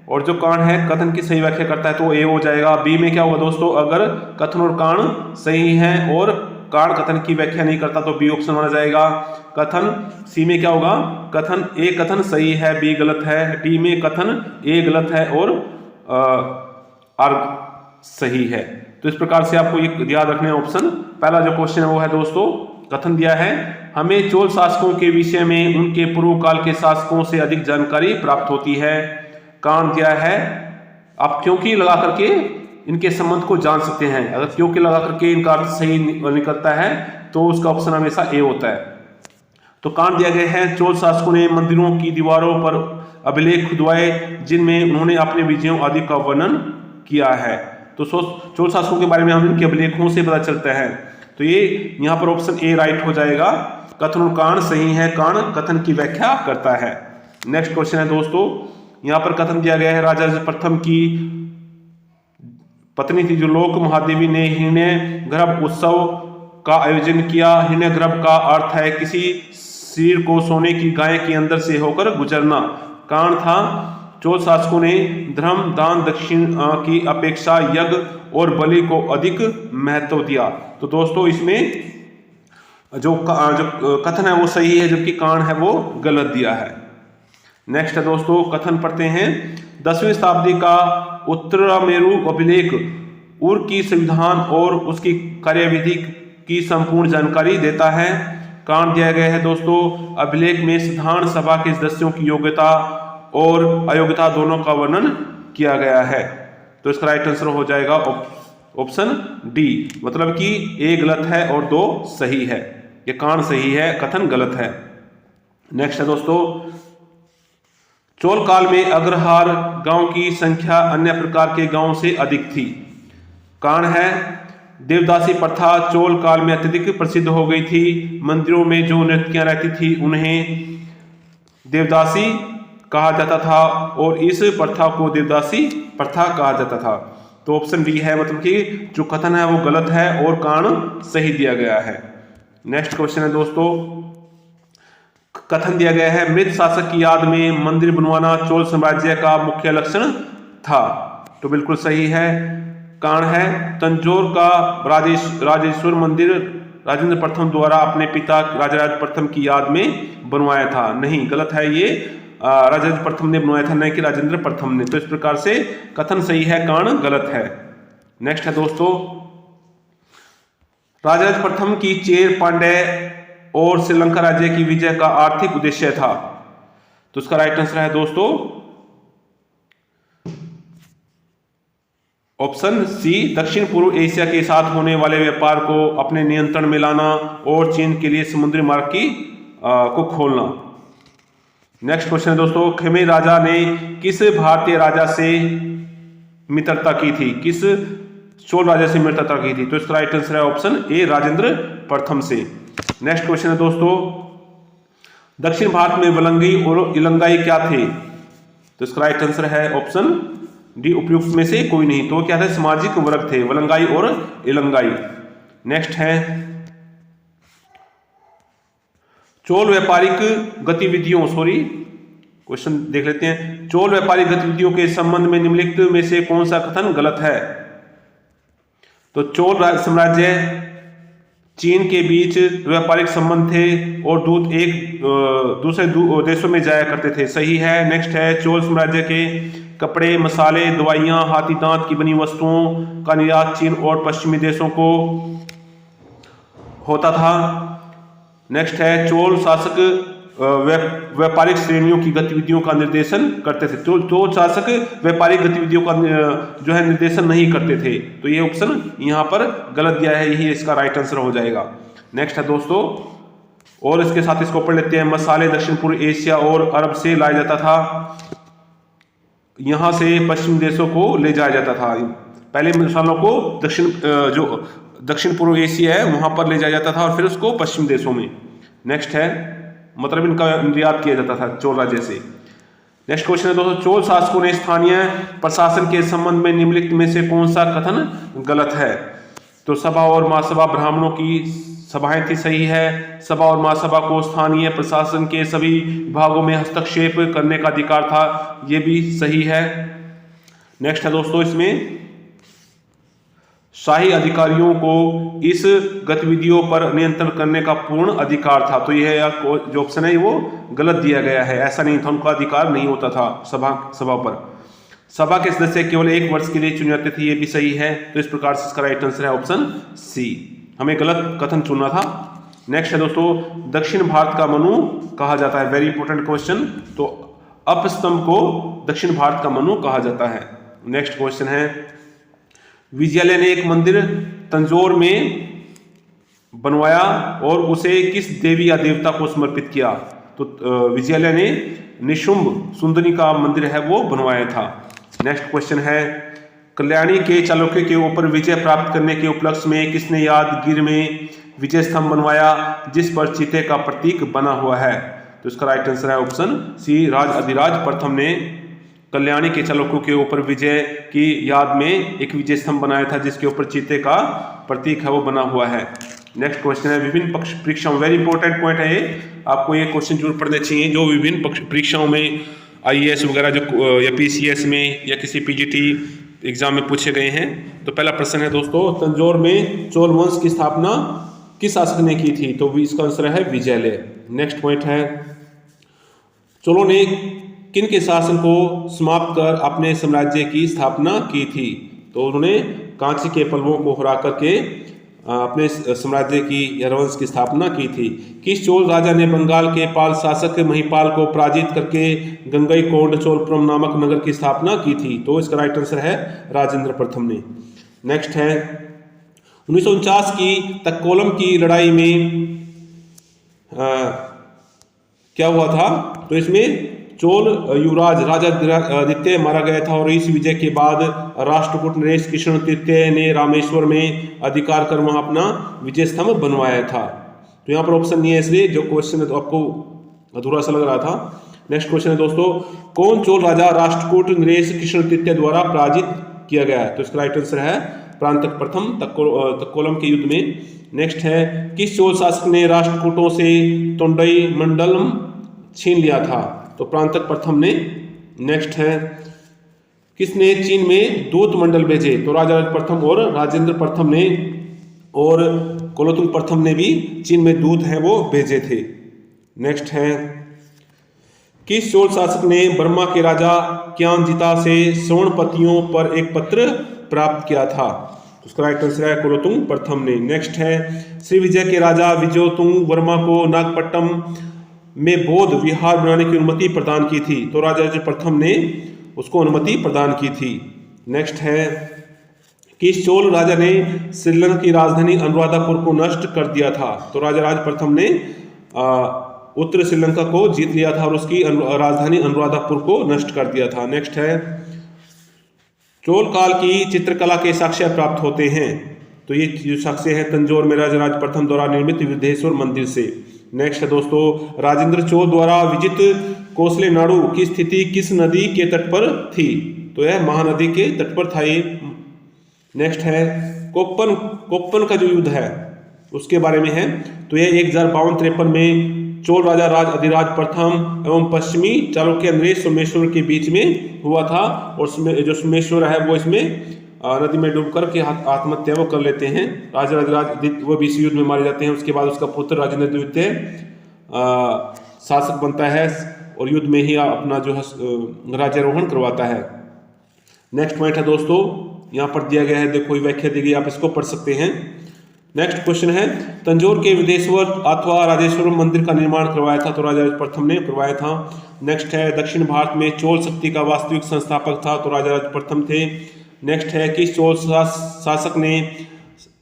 और जो कांड है कथन की सही व्याख्या करता है तो ए हो जाएगा। बी में क्या होगा दोस्तों, अगर कथन और कांड सही है और कांड कथन की व्याख्या नहीं करता तो बी ऑप्शन माना जाएगा। कथन सी में क्या होगा, कथन ए कथन सही है, बी गलत है। डी में कथन ए गलत है और आर सही है। तो इस प्रकार से आपको ये याद रखना है ऑप्शन। पहला जो क्वेश्चन है वो है दोस्तों, कथन दिया है हमें चोल शासकों के विषय में उनके पूर्व काल के शासकों से अधिक जानकारी प्राप्त होती है। कांड दिया है आप क्योंकि लगा करके इनके संबंध को जान सकते हैं। अगर क्योंकि लगा करके इनका अर्थ सही निकलता है तो उसका ऑप्शन हमेशा ए होता है। तो कांड दिया गया है चोल शासकों ने मंदिरों की दीवारों पर अभिलेख खुदवाए जिनमें उन्होंने अपने विजयों आदि का वर्णन किया है। तो चोल शासकों के बारे में हम इनके अभिलेखों से पता चलता है। तो ये यहाँ पर ऑप्शन ए राइट हो जाएगा। कथन और कांड सही है, कांड कथन की व्याख्या करता है। नेक्स्ट क्वेश्चन है दोस्तों, यहाँ पर कथन दिया गया है राजा प्रथम की पत्नी थी जो लोक महादेवी ने हिरण्य गर्भ उत्सव का आयोजन किया। हिरण्य गर्भ का अर्थ है किसी शरीर को सोने की गाय के अंदर से होकर गुजरना। कांड था चोल शासकों ने धर्म दान दक्षिण की अपेक्षा यज्ञ और बलि को अधिक महत्व दिया। तो दोस्तों इसमें जो कथन है वो सही है जबकि कांड है वो गलत दिया है। नेक्स्ट है दोस्तों, कथन पढ़ते हैं 10वीं शताब्दी का उत्तरामेरु अभिलेख उर की संविधान और उसकी कार्यविधि की संपूर्ण जानकारी देता है। कांड दिया गया है दोस्तों, अभिलेख में साधारण सभा के सदस्यों की योग्यता और अयोग्यता दोनों का वर्णन किया गया है। तो इसका राइट आंसर हो जाएगा ऑप्शन डी, मतलब कि ए गलत है और दो सही है। ये कांड सही है, कथन गलत है। नेक्स्ट है दोस्तों, चोल काल में अग्रहार गांव की संख्या अन्य प्रकार के गांव से अधिक थी। कांड है देवदासी प्रथा चोल काल में अत्यधिक प्रसिद्ध हो गई थी। मंदिरों में जो नृत्यकियां रहती थी उन्हें देवदासी कहा जाता था और इस प्रथा को देवदासी प्रथा कहा जाता था। तो ऑप्शन डी है, मतलब कि जो कथन है वो गलत है और कांड सही दिया गया है। नेक्स्ट क्वेश्चन है दोस्तों, कथन दिया गया है मृत शासक की याद में मंदिर बनवाना चोल साम्राज्य का मुख्य लक्षण था। तो बिल्कुल सही है। कांड है तंजौर का राजेश्वर मंदिर राजेंद्र प्रथम द्वारा अपने पिता राजराज प्रथम की याद में बनवाया था। नहीं, गलत है, ये राजेंद्र प्रथम ने बनवाया था, नहीं कि राजेंद्र प्रथम ने। तो इस प्रकार से कथन सही है, कांड गलत है। नेक्स्ट है दोस्तों, राजराज प्रथम की चेर पांड्य और श्रीलंका राज्य की विजय का आर्थिक उद्देश्य था। तो इसका राइट आंसर है दोस्तों ऑप्शन सी, दक्षिण पूर्व एशिया के साथ होने वाले व्यापार को अपने नियंत्रण में लाना और चीन के लिए समुद्री मार्ग को खोलना। नेक्स्ट क्वेश्चन है दोस्तों, खेमे राजा ने किस भारतीय राजा से मित्रता की थी? किस चोल राजा से मित्रता की थी? तो इसका राइट आंसर है ऑप्शन ए, राजेंद्र प्रथम से। नेक्स्ट क्वेश्चन है दोस्तों, दक्षिण भारत में वलंगी और इलंगाई क्या थे? तो इसका राइट आंसर है ऑप्शन डी, उपयुक्त में से कोई नहीं। तो क्या थे? सामाजिक वर्ग थे, वलंगाई और इलंगाई। नेक्स्ट है चोल व्यापारिक गतिविधियों, क्वेश्चन देख लेते हैं। चोल व्यापारिक गतिविधियों के संबंध में निम्नलिखित में से कौन सा कथन गलत है? तो चोल साम्राज्य चीन के बीच व्यापारिक संबंध थे और दूत एक दूसरे देशों में जाया करते थे। सही है। नेक्स्ट है चोल साम्राज्य के कपड़े, मसाले, दवाइयां, हाथी दांत की बनी वस्तुओं का निर्यात चीन और पश्चिमी देशों को होता था। नेक्स्ट है चोल शासक व्यापारिक श्रेणियों की गतिविधियों का निर्देशन करते थे। चोल शासक व्यापारिक गतिविधियों का जो है निर्देशन नहीं करते थे। तो ये ऑप्शन यहाँ पर गलत दिया है, यही इसका राइट आंसर हो जाएगा। नेक्स्ट है दोस्तों, और इसके साथ इसको पढ़ लेते हैं। मसाले दक्षिण पूर्व एशिया और अरब से लाया जाता था, यहाँ से पश्चिमी देशों को ले जाया जाता था। पहले मसालों को दक्षिण पूर्व एशिया है वहां पर ले जाया जाता था और फिर उसको पश्चिमी देशों में। नेक्स्ट है मतलब इनका निर्यात किया जाता था चोल राज्य से। नेक्स्ट क्वेश्चन है दोस्तों, चोल शासकों ने स्थानीय प्रशासन के संबंध में निम्नलिखित में से कौन सा कथन गलत है? तो सभा और महासभा ब्राह्मणों की सभाएं थी, सही है। सभा और महासभा को स्थानीय प्रशासन के सभी विभागों में हस्तक्षेप करने का अधिकार था, ये भी सही है। नेक्स्ट है दोस्तों, इसमें शाही अधिकारियों को इस गतिविधियों पर नियंत्रण करने का पूर्ण अधिकार था, तो यह जो ऑप्शन है वो गलत दिया गया है, ऐसा नहीं था, उनका अधिकार नहीं होता था सभा पर। सभा के सदस्य केवल 1 वर्ष के लिए चुने जाते थे, ये भी सही है। तो इस प्रकार से इसका राइट आंसर है ऑप्शन सी, हमें गलत कथन चुनना था। नेक्स्ट है दोस्तों, दक्षिण भारत का मनु कहा जाता है, वेरी इंपॉर्टेंट क्वेश्चन। तो अपस्तंभ को दक्षिण भारत का मनु कहा जाता है। नेक्स्ट क्वेश्चन है, विजयालय ने एक मंदिर तंजौर में बनवाया और उसे किस देवी या देवता को समर्पित किया? तो विजयालय ने निशुंभ सुंदरी का मंदिर है वो बनवाया था। नेक्स्ट क्वेश्चन है, कल्याणी के चालुक्य के ऊपर विजय प्राप्त करने के उपलक्ष्य में किसने यादगीर में विजय स्तंभ बनवाया जिस पर चीते का प्रतीक बना हुआ है? तो इसका राइट आंसर है ऑप्शन सी, राजाधिराज प्रथम ने कल्याणी के चालुक्यों के ऊपर विजय की याद में एक विजय स्तंभ बनाया था जिसके ऊपर चीते का प्रतीक है वो बना हुआ है। नेक्स्ट क्वेश्चन है, विभिन्न परीक्षाओं, वेरी इंपॉर्टेंट पॉइंट है ये, आपको ये क्वेश्चन जरूर पढ़ने चाहिए, जो विभिन्न परीक्षाओं में आईएएस वगैरह जो या पीसीएस में या किसी पीजीटी एग्जाम में पूछे गए हैं। तो पहला प्रश्न है दोस्तों, तंजौर में चोल वंश की स्थापना किस शासक ने की थी? तो इसका आंसर है विजयालय। नेक्स्ट पॉइंट है, चोलों ने किन के शासन को समाप्त कर अपने साम्राज्य की स्थापना की थी? तो उन्होंने कांची के पल्लवों को हरा करके अपने साम्राज्य की या रवंश की स्थापना की थी। किस चोल राजा ने बंगाल के पाल शासक महिपाल को पराजित करके गंगईकोंड चोलपुरम नामक नगर की स्थापना की थी? तो इसका राइट आंसर है राजेंद्र प्रथम ने। नेक्स्ट है, 1949 की तक्कोलम की लड़ाई में क्या हुआ था? तो इसमें चोल युवराज राजा आदित्य मारा गया था और इस विजय के बाद राष्ट्रकूट नरेश कृष्ण तृतीय ने रामेश्वर में अधिकार कर वहां अपना विजय स्तंभ बनवाया था। तो यहाँ पर ऑप्शन नहीं है, इसलिए जो क्वेश्चन है तो आपको अधूरा सा लग रहा था। नेक्स्ट क्वेश्चन है दोस्तों, कौन चोल राजा राष्ट्रकूट नरेश कृष्ण तृतीय द्वारा पराजित किया गया? तो इसका राइट आंसर है प्रांतक प्रथम तक्कोलम के युद्ध में। नेक्स्ट है, किस चोल शासक ने राष्ट्रकूटों से तोंडई मंडलम छीन लिया था? तो प्रांतक प्रथम ने। नेक्स्ट है, किसने चीन में दूत मंडल भेजे? तो राजा प्रथम और राजेंद्र प्रथम ने, और कुलोतुंग प्रथम ने भी चीन में दूत है वो भेजे थे। नेक्स्ट है, किस चोल शासक ने बर्मा के राजा क्यांजिता से स्वर्णपतियों पर एक पत्र प्राप्त किया था? तो उसका राइट आंसर है कुलोतुंग प्रथम ने। नेक्स्ट है, श्री विजय के राजा विजयोतुंग वर्मा को नागपट्टम में बौद्ध विहार बनाने की अनुमति प्रदान की थी? तो राजा प्रथम ने उसको अनुमति प्रदान की थी। नेक्स्ट है, किस चोल राजा ने श्रीलंका की राजधानी अनुराधापुर को नष्ट कर दिया था? तो राजा प्रथम ने उत्तर श्रीलंका को जीत लिया था और उसकी राजधानी अनुराधापुर को नष्ट कर दिया था। नेक्स्ट है, चोल काल की चित्रकला के साक्ष्य प्राप्त होते हैं? तो ये जो साक्ष्य है तंजौर में राजा प्रथम द्वारा निर्मित विदेश्वर मंदिर से। नेक्स्ट है दोस्तों, राजेंद्र चोल द्वारा विजित कोसले नाडु की स्थिति किस नदी के तट पर थी? तो यह महानदी के तट पर था ये। नेक्स्ट है, कोप्पन का जो युद्ध है उसके बारे में है। तो यह 1052-53 में चोल राजा अधिराज प्रथम एवं पश्चिमी चालुक्य नरेश सोमेश्वर के बीच में हुआ था, और जो सोमेश्वर है वो इसमें नदी में डूब करके आत्महत्या वो कर लेते हैं। राजा अधिराज वो भी इस युद्ध में मारे जाते हैं। उसके बाद उसका पुत्र राजेंद्र द्वितीय शासक बनता है और युद्ध में ही अपना जो है राज्यारोहण करवाता है। नेक्स्ट पॉइंट है दोस्तों, यहाँ पर दिया गया है, देखो ये व्याख्या दी गई, आप इसको पढ़ सकते हैं। नेक्स्ट क्वेश्चन है, तंजौर के विदेश्वर अथवा राजेश्वर मंदिर का निर्माण करवाया था? तो राजा प्रथम ने करवाया था। नेक्स्ट है, दक्षिण भारत में चोल शक्ति का वास्तविक संस्थापक था? तो राजा प्रथम थे। नेक्स्ट है, किस चोल शासक ने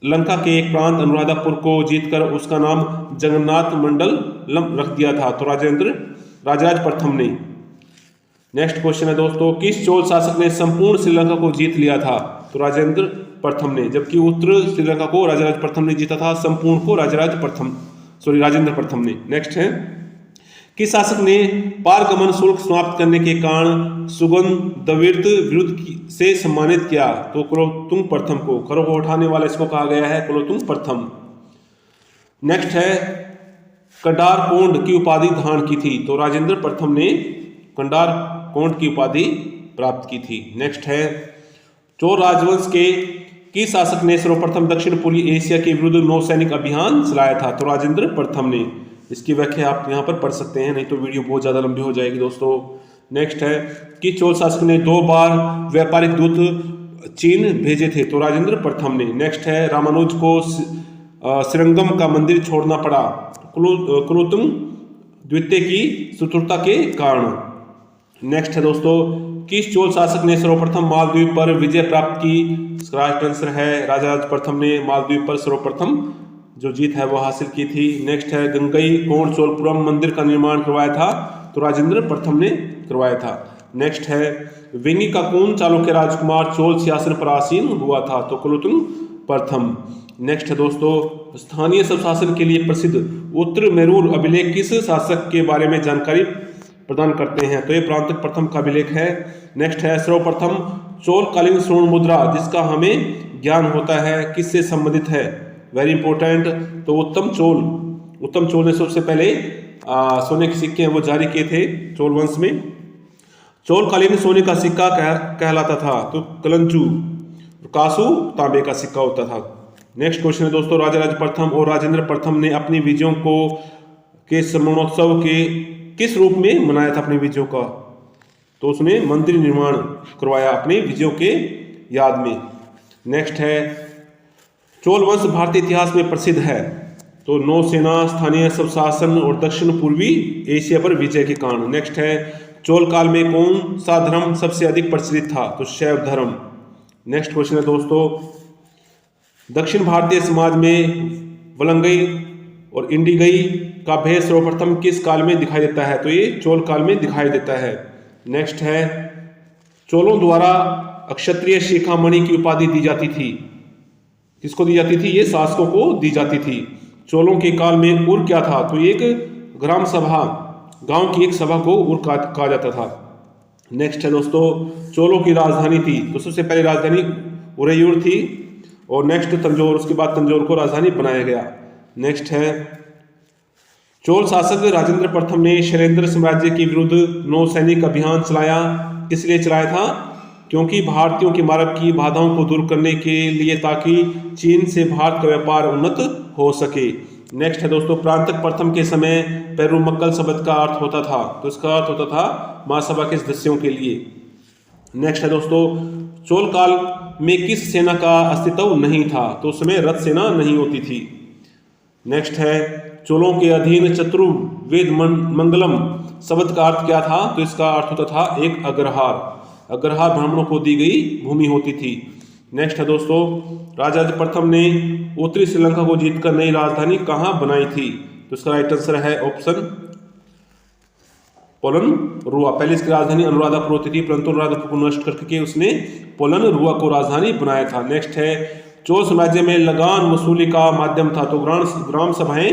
लंका के एक प्रांत अनुराधापुर को जीतकर उसका नाम जगन्नाथ मंडलम रख दिया था? तो राजराज प्रथम ने। नेक्स्ट क्वेश्चन है दोस्तों, किस चोल शासक ने संपूर्ण श्रीलंका को जीत लिया था? तो राजेंद्र प्रथम ने, जबकि उत्तर श्रीलंका को राजराज प्रथम ने जीता था, संपूर्ण को राजेंद्र प्रथम ने। नेक्स्ट है, किस शासक ने पारगमन शुल्क समाप्त करने के कारण सुगंधविर्त विरुद्ध से सम्मानित किया? तो कुलोतुंग प्रथम को। करों को उठाने वाला इसको कहा गया है कुलोतुंग प्रथम। नेक्स्ट है कंडार कोंड की उपाधि धारण की थी, तो राजेंद्र प्रथम ने कंडार कोंड की उपाधि प्राप्त की थी। नेक्स्ट है चोल राजवंश के किस शासक ने सर्वप्रथम दक्षिण पूर्वी एशिया के विरुद्ध नौसैनिक अभियान चलाया था, तो राजेंद्र प्रथम ने। इसकी व्याख्या आप यहाँ पर पढ़ सकते हैं, नहीं तो वीडियो बहुत ज़्यादा लंबी हो जाएगी दोस्तों। नेक्स्ट है कि चोल शासक ने 2 बार व्यापारिक दूत चीन भेजे थे, तो राजेंद्र प्रथम ने। नेक्स्ट है रामानुज को श्रीरंगम का मंदिर छोड़ना पड़ा कुलोत्तुंग द्वितीय की चतुरता के कारण। नेक्स्ट है दोस्तों किस चोल शासक ने सर्वप्रथम मालदीव पर विजय प्राप्त की, इसका राइट आंसर है राजा प्रथम ने मालदीव पर सर्वप्रथम जो जीत है वो हासिल की थी। नेक्स्ट है गंगई कोण चोलपुरम मंदिर का निर्माण करवाया था, तो राजेंद्र प्रथम ने करवाया था। नेक्स्ट है वेंगी का कौन चालुक्य राजकुमार चोल सिंहासन पर आसीन हुआ था, तो कुलोत्तुंग प्रथम। नेक्स्ट है दोस्तों स्थानीय स्वशासन के लिए प्रसिद्ध उत्तर मेरूर अभिलेख किस शासक के बारे में जानकारी प्रदान करते हैं, तो ये प्रांतक प्रथम का अभिलेख है। नेक्स्ट है सर्वप्रथम चोलकालीन स्वर्ण मुद्रा जिसका हमें ज्ञान होता है किससे संबंधित है, वेरी इंपॉर्टेंट, तो उत्तम चोल ने सबसे पहले सोने के सिक्के हैं वो जारी किए थे चोल वंश में। चोलकालीन सोने का सिक्का कहलाता था, तो कलंचू, कासू तांबे का सिक्का होता था। नेक्स्ट क्वेश्चन है दोस्तों राजा प्रथम और राजेंद्र प्रथम ने अपनी विजयों को के स्मरणोत्सव के किस रूप में मनाया था अपनी विजयों का, तो उसने मंदिर निर्माण करवाया अपनी विजयों के याद में। नेक्स्ट है चोल वंश भारतीय इतिहास में प्रसिद्ध है, तो नौसेना स्थानीय स्वशासन और दक्षिण पूर्वी एशिया पर विजय के कारण। नेक्स्ट है चोल काल में कौन सा धर्म सबसे अधिक प्रचलित था, तो शैव धर्म। नेक्स्ट क्वेश्चन है दोस्तों दक्षिण भारतीय समाज में वलंगई और इंडिगई का भेद सर्वप्रथम किस काल में दिखाई देता है, तो ये चोल काल में दिखाई देता है। नेक्स्ट है चोलों द्वारा अक्षत्रिय शिखामणि की उपाधि दी जाती थी, किसको दी जाती थी, ये शासकों को दी जाती थी। चोलों के काल में उर क्या था, तो एक ग्राम सभा, गांव की एक सभा को उर कहा जाता था। नेक्स्ट है दोस्तों चोलों की राजधानी थी, तो सबसे पहले राजधानी उरैयूर थी और नेक्स्ट तंजौर, उसके बाद तंजौर को राजधानी बनाया गया। नेक्स्ट है चोल शासक राजेंद्र प्रथम ने शैलेंद्र साम्राज्य के विरुद्ध नौसैनिक अभियान चलाया, किस लिए चलाया था, क्योंकि भारतीयों के मार्ग की बाधाओं को दूर करने के लिए ताकि चीन से भारत का व्यापार उन्नत हो सके। नेक्स्ट है दोस्तों प्रांतक प्रथम के समय पेरुमक्कल शब्द का अर्थ होता था, तो इसका अर्थ होता था महासभा के सदस्यों के लिए। नेक्स्ट है दोस्तों चोल काल में किस सेना का अस्तित्व नहीं था, तो उसमें रथ सेना नहीं होती थी। नेक्स्ट है चोलों के अधीन चतुर्वेद मंगलम शब्द का अर्थ क्या था, तो इसका अर्थ होता था एक अग्रहार ब्राह्मणों को दी गई भूमि होती थी। नेक्स्ट है दोस्तों राजा प्रथम ने उत्तरी श्रीलंका को जीतकर नई राजधानी कहाँ बनाई थी, तो इसका राइट आंसर है ऑप्शन पोलन रुआ। पहले इसकी राजधानी अनुराधापुर होती थी, परंतु अनुराधापुर को नष्ट करके उसने पोलन रुआ को राजधानी बनाया था। नेक्स्ट है चोल साम्राज्य में लगान वसूली का माध्यम था, तो ग्राम सभाएं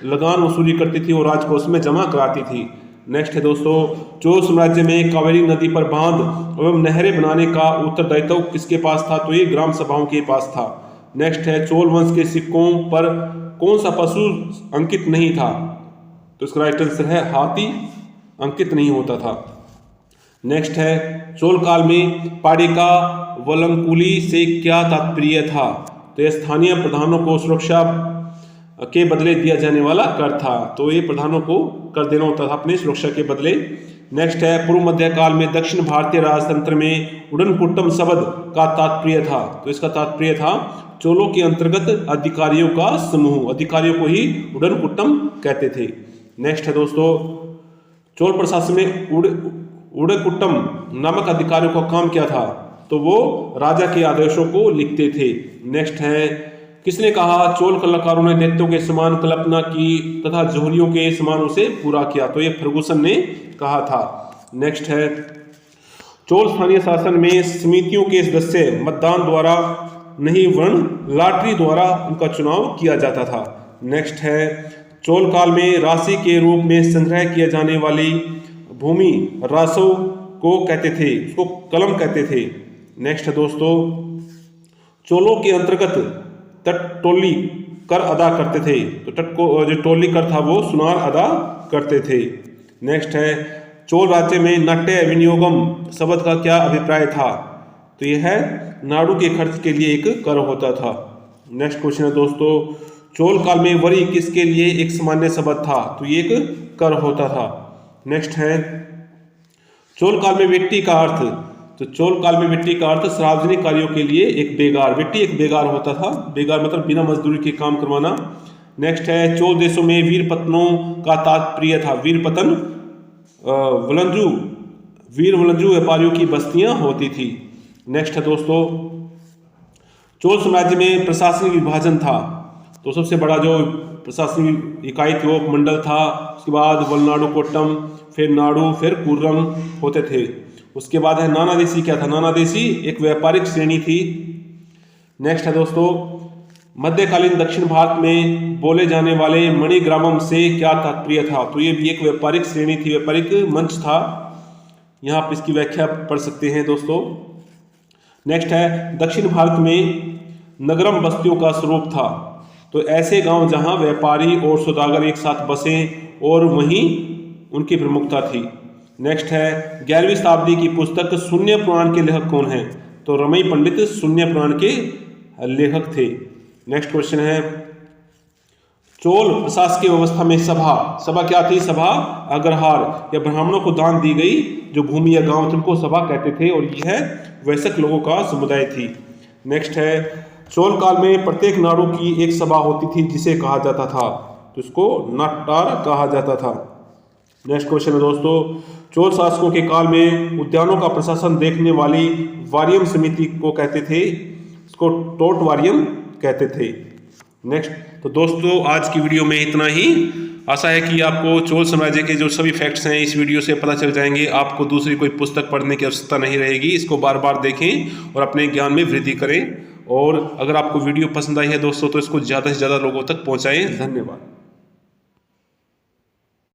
लगान वसूली करती थी और राजकोष में जमा कराती थी। नेक्स्ट है दोस्तों चोल साम्राज्य में कावेरी नदी पर बांध एवं नहरें बनाने का उत्तरदायित्व किसके पास था, तो ये ग्राम सभाओं के पास था। नेक्स्ट है चोल वंश के सिक्कों पर कौन सा पशु अंकित नहीं था, तो इसका राइट आंसर है हाथी अंकित नहीं होता था। नेक्स्ट है चोल काल में पाडिका वलंकुली से क्या तात्पर्य था, तो यह स्थानीय प्रधानों को सुरक्षा के बदले दिया जाने वाला कर था, तो ये प्रधानों को कर देना होता था अपने सुरक्षा के बदले। नेक्स्ट है पूर्व मध्य काल में दक्षिण भारतीय राजतंत्र में उडनकुट्टम शब्द का तात्पर्य था, तो इसका तात्पर्य था चोलों के अंतर्गत अधिकारियों का समूह, अधिकारियों को ही उडनकुट्टम कहते थे। नेक्स्ट है दोस्तों चोल प्रशासन में उडकुट्टम नामक अधिकारियों का काम क्या था, तो वो राजा के आदेशों को लिखते थे। नेक्स्ट है किसने कहा चोल कलाकारों ने दैत्यों के समान कल्पना की तथा जोहरियों के समान उसे पूरा किया, तो ये फर्गुसन ने कहा था। नेक्स्ट है चोल स्थानीय शासन में समितियों के सदस्य मतदान द्वारा नहीं वर्ण लॉटरी द्वारा उनका चुनाव किया जाता था। नेक्स्ट है चोल काल में राशि के रूप में संग्रह किया जाने वाली भूमि रासों को कहते थे, उसको कलम कहते थे। नेक्स्ट है दोस्तों चोलों के अंतर्गत तटटोली कर अदा करते थे। तो टटको जो टोली कर था वो सुनार अदा करते थे। नेक्स्ट है चोल राज्य में नाट्य विनियोगम शब्द का क्या अभिप्राय था? तो यह है नाड़ू के खर्च के लिए एक कर होता था। नेक्स्ट क्वेश्चन है दोस्तों, चोल काल में वरी किसके लिए एक सामान्य शब्द था? तो ये एक कर होता था। नेक्स्ट है चोल काल में वेट्टी का अर्थ, तो चोल काल में वेट्टी का अर्थ सार्वजनिक कार्यों के लिए एक बेगार, वेट्टी एक बेगार होता था। बेगार मतलब बिना मजदूरी के काम करवाना। नेक्स्ट है चोल देशों में वीरपत्तनों का तात्पर्य था। वीरपत्तन वीर वलंजू व्यापारियों की बस्तियां होती थी। नेक्स्ट है दोस्तों, चोल साम्राज्य में प्रशासनिक विभाजन था। तो सबसे बड़ा जो प्रशासनिक इकाई थी वो मंडल था। उसके बाद वलनाडु कोट्टम, फिर नाडु, फिर कुर्रम होते थे। उसके बाद है नानादेशी। क्या था नानादेशी? एक व्यापारिक श्रेणी थी। नेक्स्ट है दोस्तों, मध्यकालीन दक्षिण भारत में बोले जाने वाले मणिग्रामम से क्या तात्पर्य था? तो ये भी एक व्यापारिक श्रेणी थी, व्यापारिक मंच था। यहाँ आप इसकी व्याख्या पढ़ सकते हैं दोस्तों। नेक्स्ट है दक्षिण भारत में नगरम बस्तियों का स्वरूप था। तो ऐसे गांव जहां व्यापारी और सौदागर एक साथ बसे और वहीं उनकी प्रमुखता थी। नेक्स्ट है 11वीं शताब्दी की पुस्तक शून्य पुराण के लेखक कौन हैं? तो रमई पंडित शून्य पुराण के लेखक थे। नेक्स्ट क्वेश्चन है चोल प्रशासकीय व्यवस्था में सभा क्या थी? सभा अग्रहार या ब्राह्मणों को दान दी गई जो भूमि या गांव थे उनको सभा कहते थे, और यह वयस्क लोगों का समुदाय थी। नेक्स्ट है चोल काल में प्रत्येक नाडु की एक सभा होती थी जिसे कहा जाता था, तो इसको नाट्टार कहा जाता था। नेक्स्ट क्वेश्चन है दोस्तों, चोल शासकों के काल में उद्यानों का प्रशासन देखने वाली वारियम समिति को कहते थे, इसको टोट वारियम कहते थे। नेक्स्ट, तो दोस्तों आज की वीडियो में इतना ही। आशा है कि आपको चोल साम्राज्य के जो सभी फैक्ट्स हैं इस वीडियो से पता चल जाएंगे। आपको दूसरी कोई पुस्तक पढ़ने की आवश्यकता नहीं रहेगी। इसको बार बार देखें और अपने ज्ञान में वृद्धि करें। और अगर आपको वीडियो पसंद आई है दोस्तों तो इसको ज़्यादा से ज़्यादा लोगों तक पहुँचाएँ। धन्यवाद।